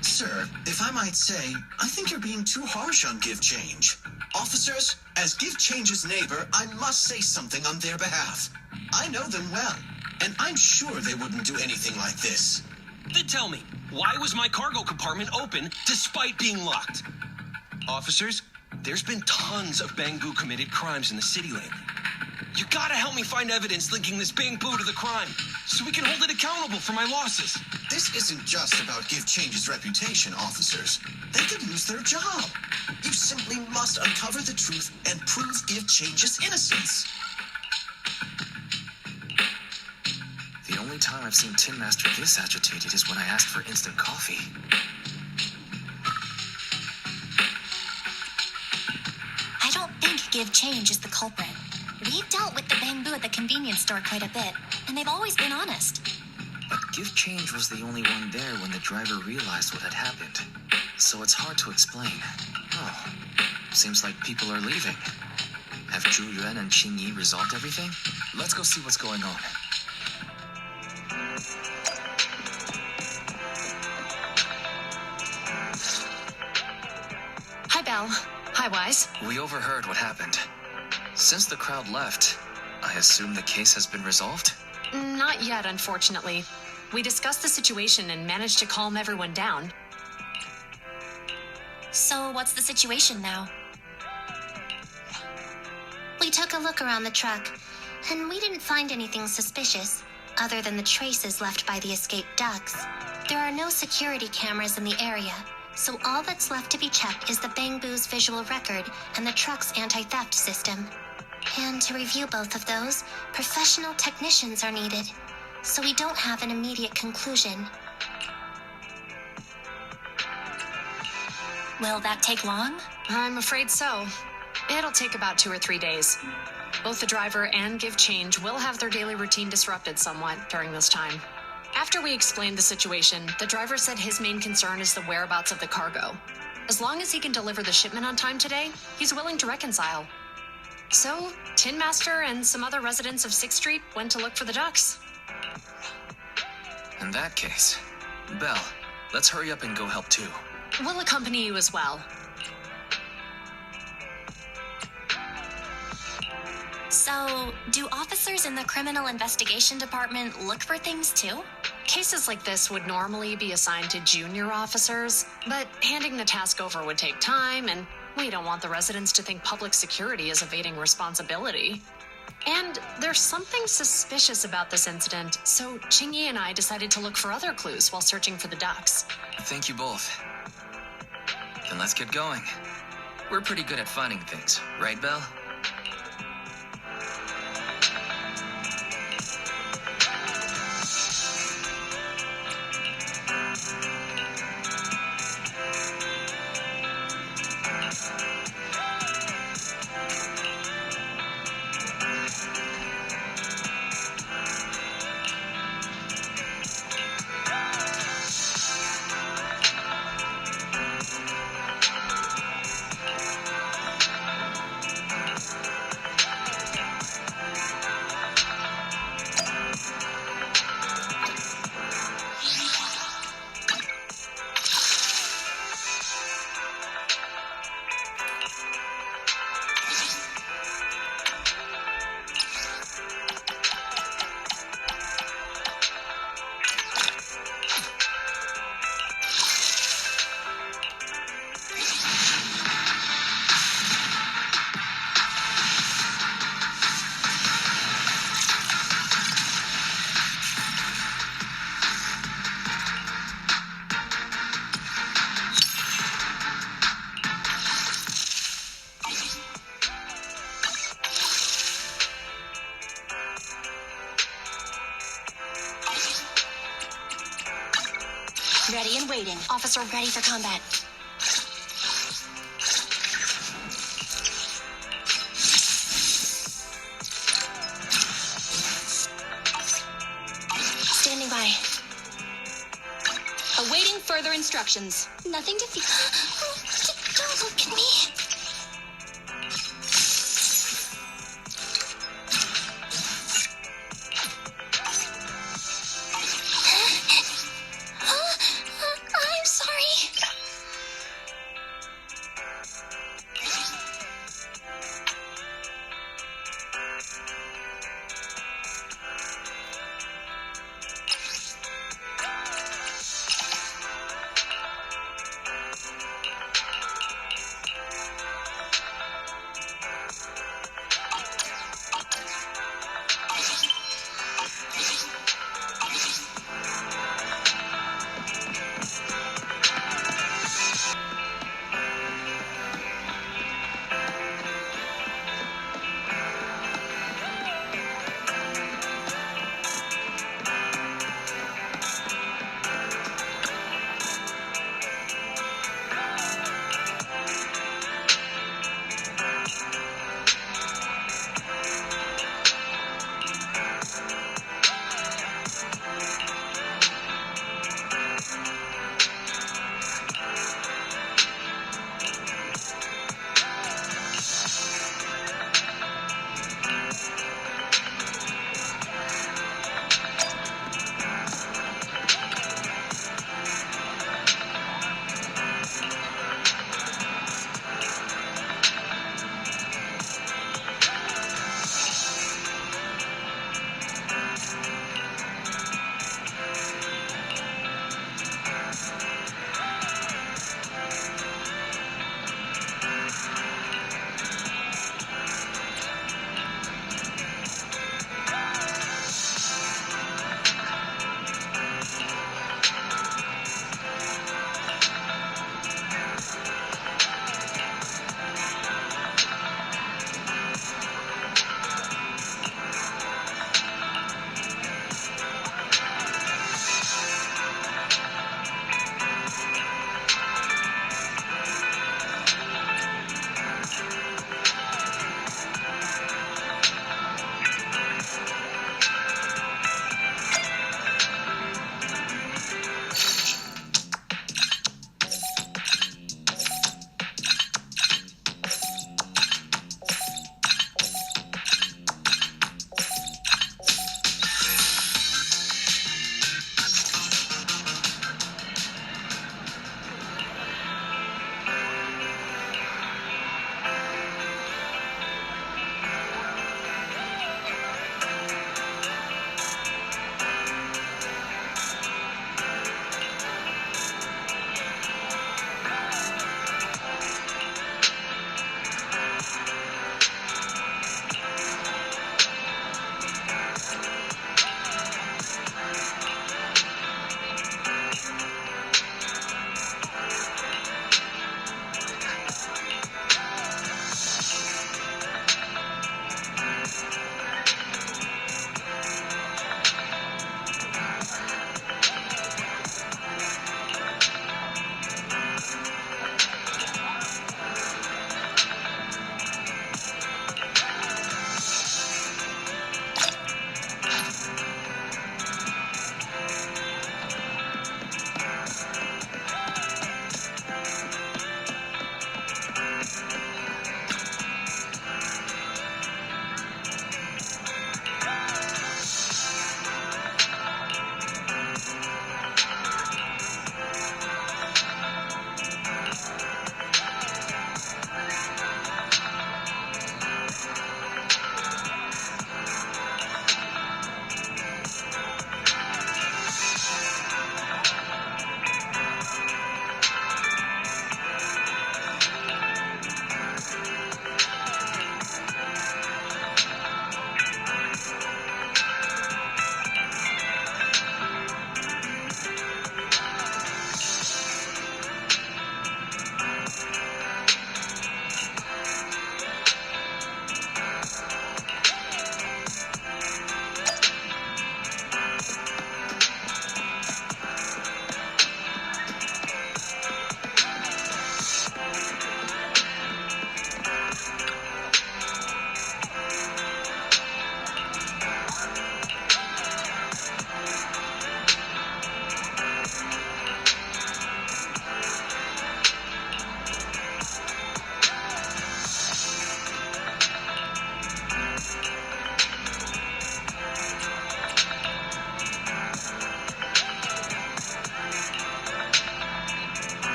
Sir, if I might say, I think you're being too harsh on Give Change. Officers, as Give Change's neighbor, I must say something on their behalf. I know them well, and I'm sure they wouldn't do anything like this. Then tell me, why was my cargo compartment open despite being locked? Officers, there's been tons of Bang Boo committed crimes in the city lately. You gotta help me find evidence linking this Bang Boo to the crime, so we can hold it accountable for my losses. This isn't just about Give Change's reputation, officers. They could lose their job. You simply must uncover the truth and prove Give Change's innocence. The only time I've seen Tin Master this agitated is when I asked for instant coffee. I don't think Give Change is the culprit. We've dealt with the Bang Boo at the convenience store quite a bit, and they've always been honest. But Give Change was the only one there when the driver realized what had happened. So it's hard to explain. Oh, seems like people are leaving. Have Zhu Yuan and Qingyi resolved everything? Let's go see what's going on. Hi, Belle. Hi, Wise. We overheard what happened. Since the crowd left, I assume the case has been resolved? Not yet, unfortunately. We discussed the situation and managed to calm everyone down. So what's the situation now? We took a look around the truck, and we didn't find anything suspicious, other than the traces left by the escaped ducks. There are no security cameras in the area, so all that's left to be checked is the Bangbu's visual record and the truck's anti-theft system. And to review both of those, professional technicians are needed, so we don't have an immediate conclusion. Will that take long? I'm afraid so. It'll take about 2 or 3 days. Both the driver and Give Change will have their daily routine disrupted somewhat during this time. After we explained the situation, the driver said his main concern is the whereabouts of the cargo. As long as he can deliver the shipment on time today, he's willing to reconcile. So, Tin Master and some other residents of 6th Street went to look for the ducks. In that case, Belle, let's hurry up and go help too. We'll accompany you as well. So, do officers in the criminal investigation department look for things too? Cases like this would normally be assigned to junior officers, but handing the task over would take time, and we don't want the residents to think public security is evading responsibility. And there's something suspicious about this incident, so Qingyi and I decided to look for other clues while searching for the ducks. Thank you both. Then let's get going. We're pretty good at finding things, right, Belle? Ready and waiting. Officer ready for combat. Standing by. Awaiting further instructions. Nothing to fear. Oh, don't look at me. I'm sorry.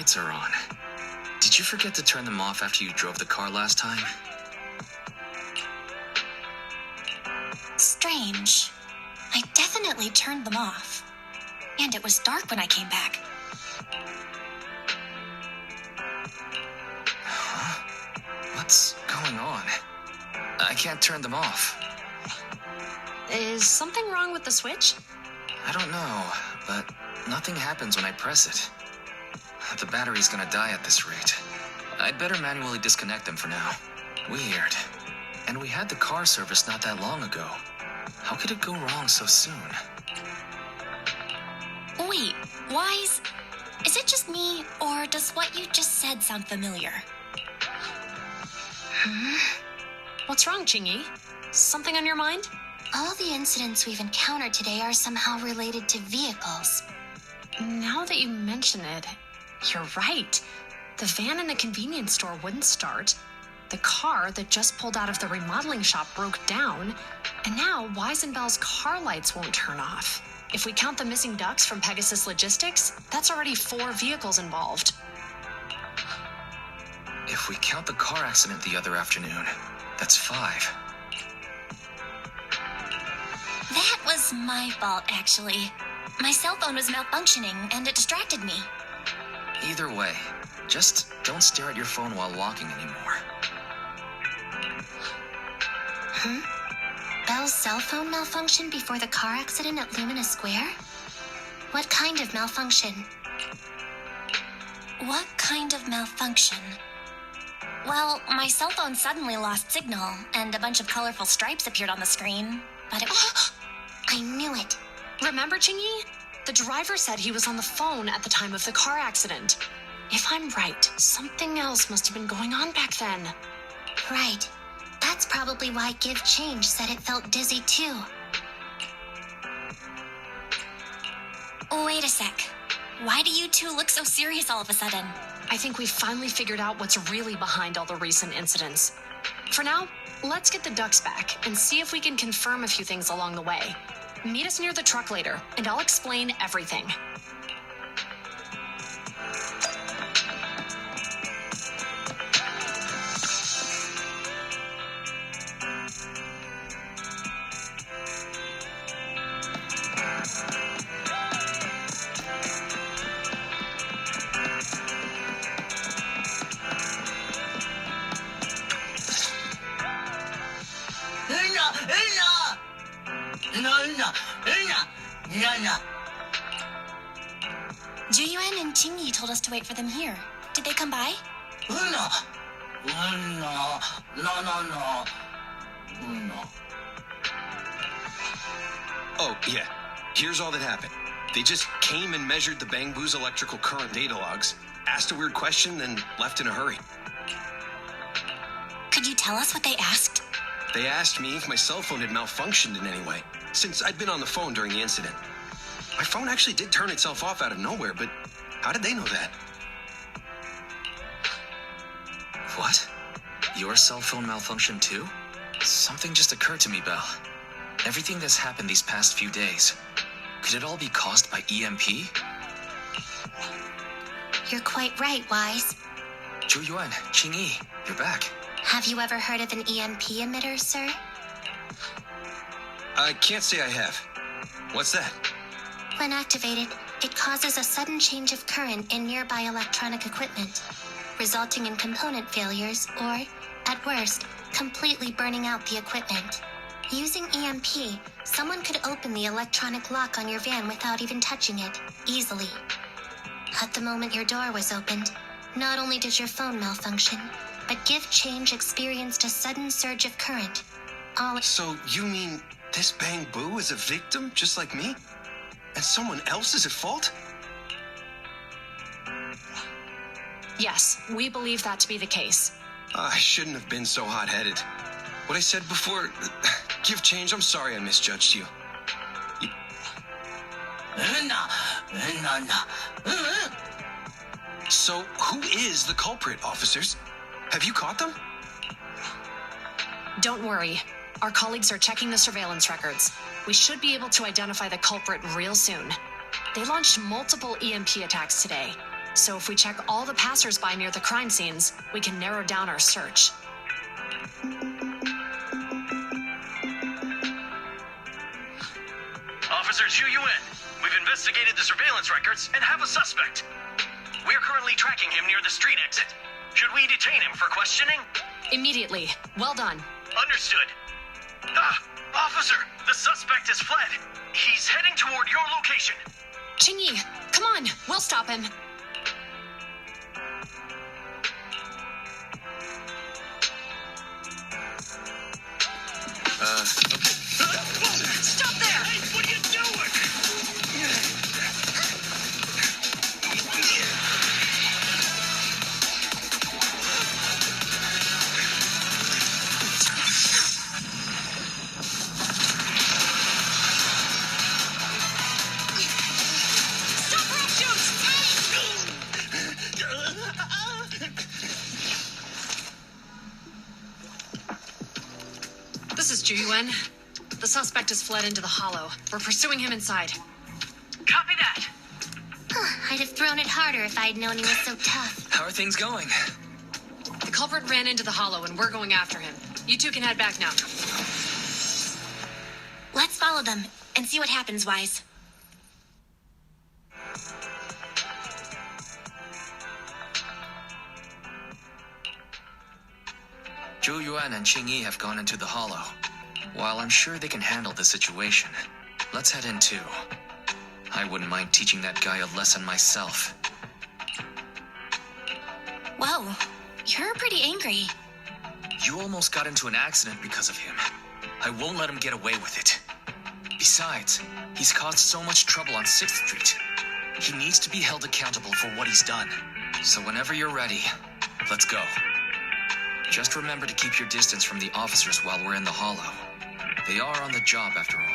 lights are on. Did you forget to turn them off after you drove the car last time? Strange. I definitely turned them off. And it was dark when I came back. Huh? What's going on? I can't turn them off. Is something wrong with the switch? I don't know, but nothing happens when I press it. The battery's gonna die at this rate. I'd better manually disconnect them for now. Weird. And we had the car serviced not that long ago. How could it go wrong so soon? Wait, Wise? Is it just me, or does what you just said sound familiar? What's wrong, Qingyi? Something on your mind? All the incidents we've encountered today are somehow related to vehicles. Now that you mention it, you're right. The van in the convenience store wouldn't start. The car that just pulled out of the remodeling shop broke down. And now Wise and Bell's car lights won't turn off. If we count the missing ducks from Pegasus Logistics, that's already 4 vehicles involved. If we count the car accident the other afternoon, that's 5. That was my fault, actually. My cell phone was malfunctioning, and it distracted me. Either way, just don't stare at your phone while walking anymore. Bell's cell phone malfunctioned before the car accident at Lumina Square? What kind of malfunction? What kind of malfunction? Well, my cell phone suddenly lost signal, and a bunch of colorful stripes appeared on the screen. But it was... I knew it. Remember, Qingyi? The driver said he was on the phone at the time of the car accident. If I'm right, something else must have been going on back then. Right. That's probably why Give Change said it felt dizzy too. Wait a sec. Why do you two look so serious all of a sudden? I think we've finally figured out what's really behind all the recent incidents. For now, let's get the ducks back and see if we can confirm a few things along the way. Meet us near the truck later, and I'll explain everything. Juyuan and Qingyi told us to wait for them here. Did they come by? No. Oh, yeah. Here's all that happened. They just came and measured the Bang Boo's electrical current data logs, asked a weird question, then left in a hurry. Could you tell us what they asked? They asked me if my cell phone had malfunctioned in any way, since I'd been on the phone during the incident. My phone actually did turn itself off out of nowhere, but how did they know that? What? Your cell phone malfunctioned too? Something just occurred to me, Belle. Everything that's happened these past few days, could it all be caused by EMP? You're quite right, Wise. Zhu-Yuan, Qingyi, you're back. Have you ever heard of an EMP emitter, sir? I can't say I have. What's that? When activated, it causes a sudden change of current in nearby electronic equipment, resulting in component failures or, at worst, completely burning out the equipment. Using EMP, someone could open the electronic lock on your van without even touching it, easily. At the moment your door was opened, not only did your phone malfunction, but Give Change experienced a sudden surge of current. So you mean this Bang Boo is a victim just like me? And someone else is at fault? Yes, we believe that to be the case. I shouldn't have been so hot-headed. What I said before, Give Change, I'm sorry I misjudged you. So, who is the culprit, officers? Have you caught them? Don't worry. Our colleagues are checking the surveillance records. We should be able to identify the culprit real soon. They launched multiple EMP attacks today. So if we check all the passersby near the crime scenes, we can narrow down our search. Officer Zhu Yuan, we've investigated the surveillance records and have a suspect. We're currently tracking him near the street exit. Should we detain him for questioning? Immediately. Well done. Understood. Officer, the suspect has fled. He's heading toward your location. Qingyi, come on, we'll stop him. Okay. Stop there! Hey, what are you doing? Stop rock shoots! This is Zhu Yuan. The suspect has fled into the hollow. We're pursuing him inside. Copy that. I'd have thrown it harder if I'd known he was so tough. How are things going? The culprit ran into the hollow and we're going after him. You two can head back now. Let's follow them and see what happens, Wise. Zhu Yuan and Qingyi have gone into the hollow. While I'm sure they can handle the situation, let's head in too. I wouldn't mind teaching that guy a lesson myself. Whoa, you're pretty angry. You almost got into an accident because of him. I won't let him get away with it. Besides, he's caused so much trouble on 6th Street. He needs to be held accountable for what he's done. So whenever you're ready, let's go. Just remember to keep your distance from the officers while we're in the hollow. They are on the job after all.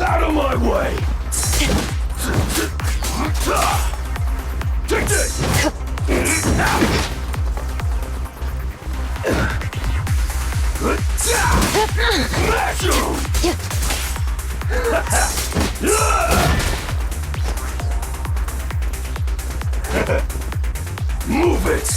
Out of my way! Take this! Smash him! Move it!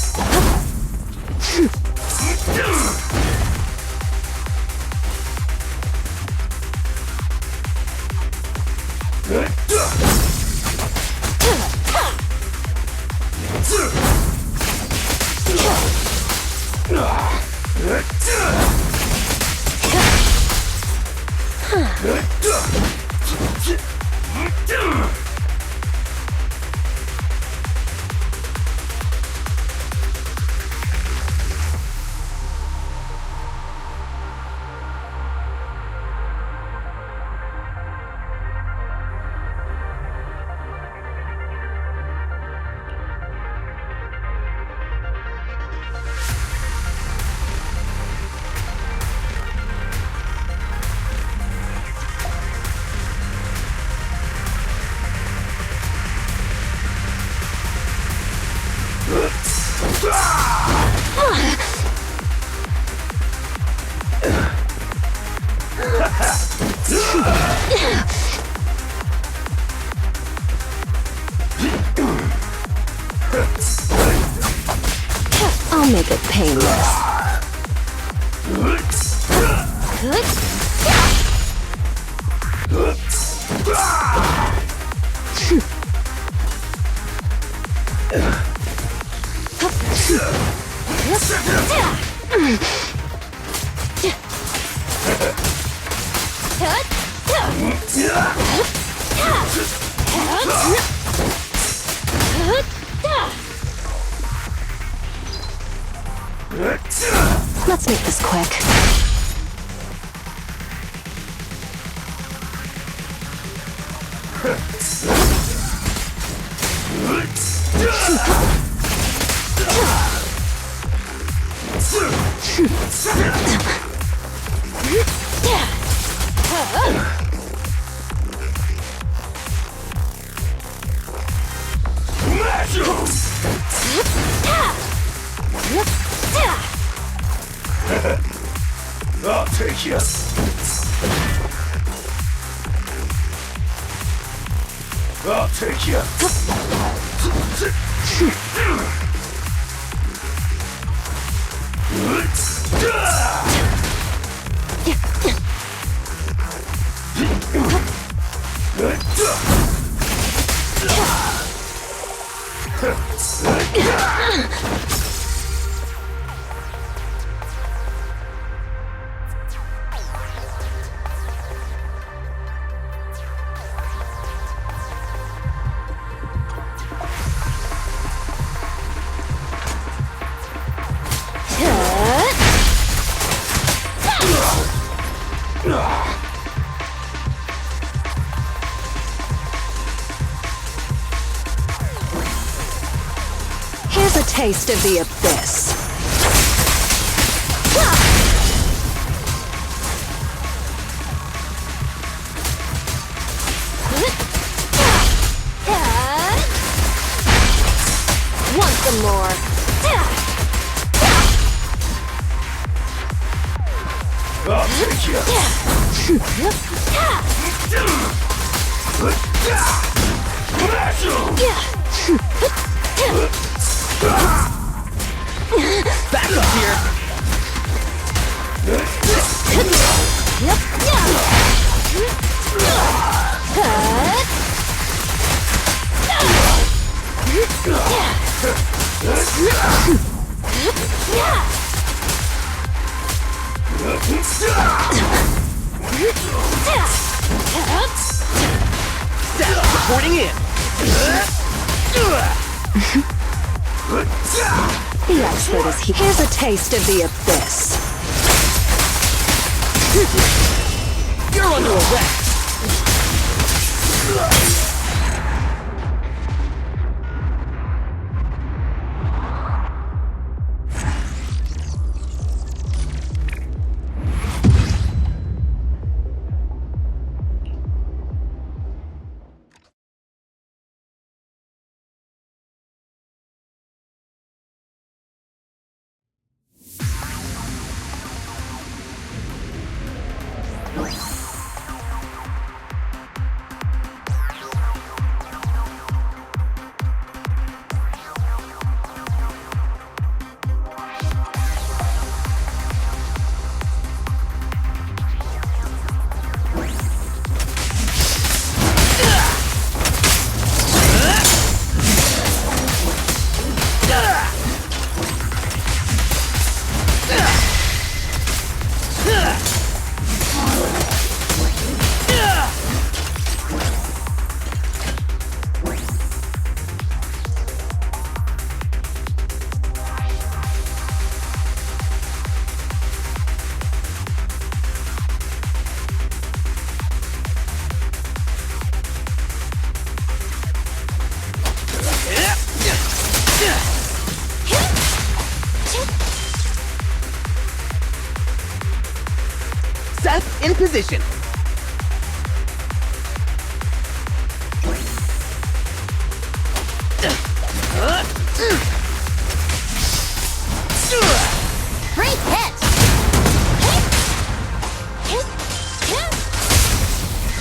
I'll make it painless. Let's make this quick. I'll take you. I'll take you. Here's a taste of the abyss. Want some more? I'll take you. Back up here. Seth, reporting in. The expert is here. Here's a taste of the abyss. You're under arrest. Seth, in position. Great hit!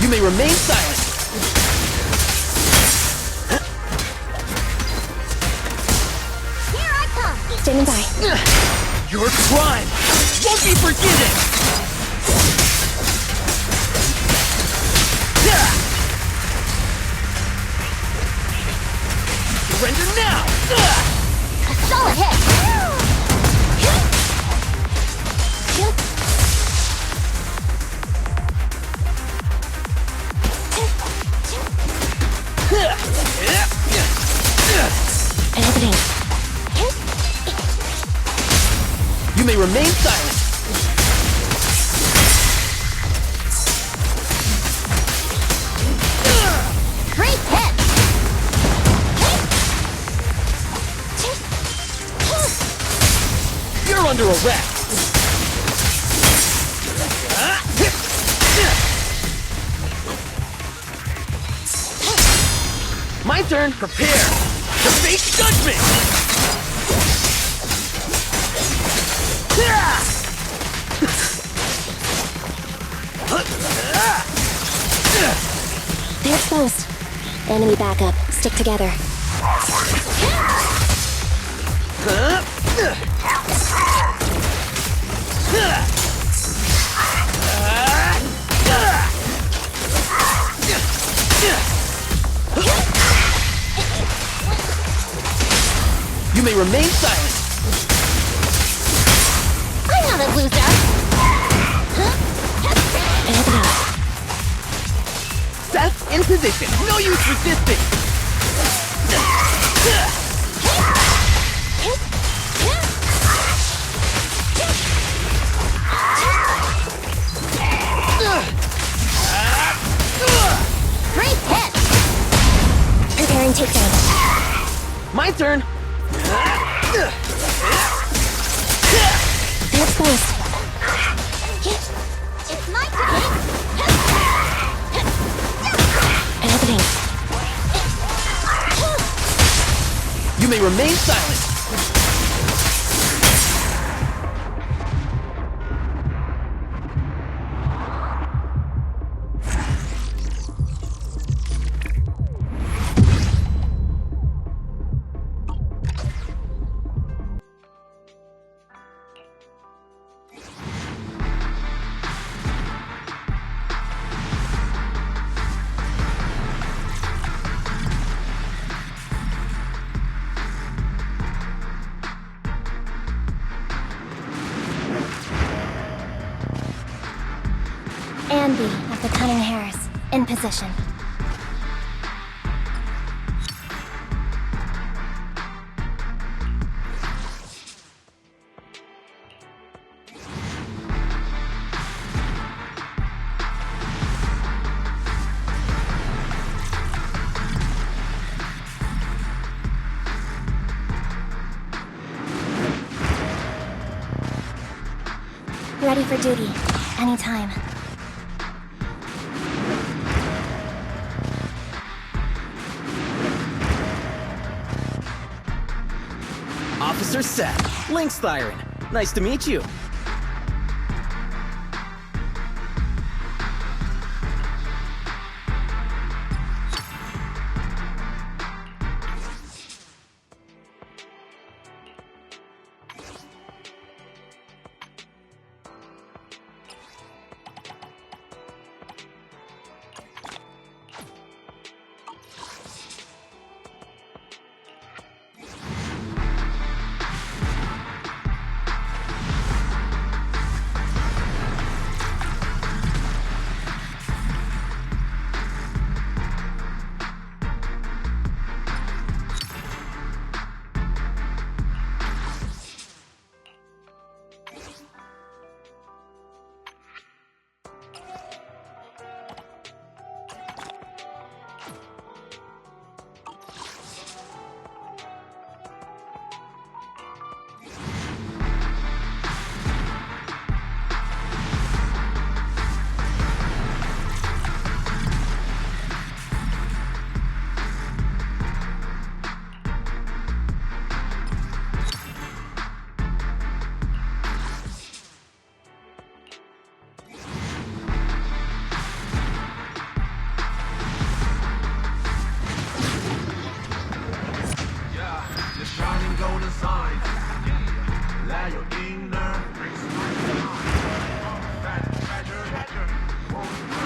You may remain silent. Here I come! Standing by. Your crime won't be forgiven! Surrender now! A solid hit! You may remain silent. under arrest. My turn. Prepare to face judgment. They're exposed. Enemy backup. Stick together. You may remain silent. I know that loser. Seth in position. No use resisting. Great hit. Preparing takedown. My turn. They're exposed. It's my turn. An opening. You may remain silent. Andy of the Cunning Hares, in position. Ready for duty, anytime. Officer Seth, Link Styron. Nice to meet you.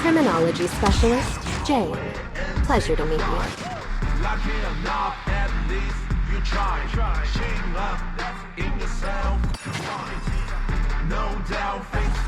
Criminology specialist, Jade. Pleasure to meet you. Lucky enough, at least you try. Shame up in yourself. No doubt, things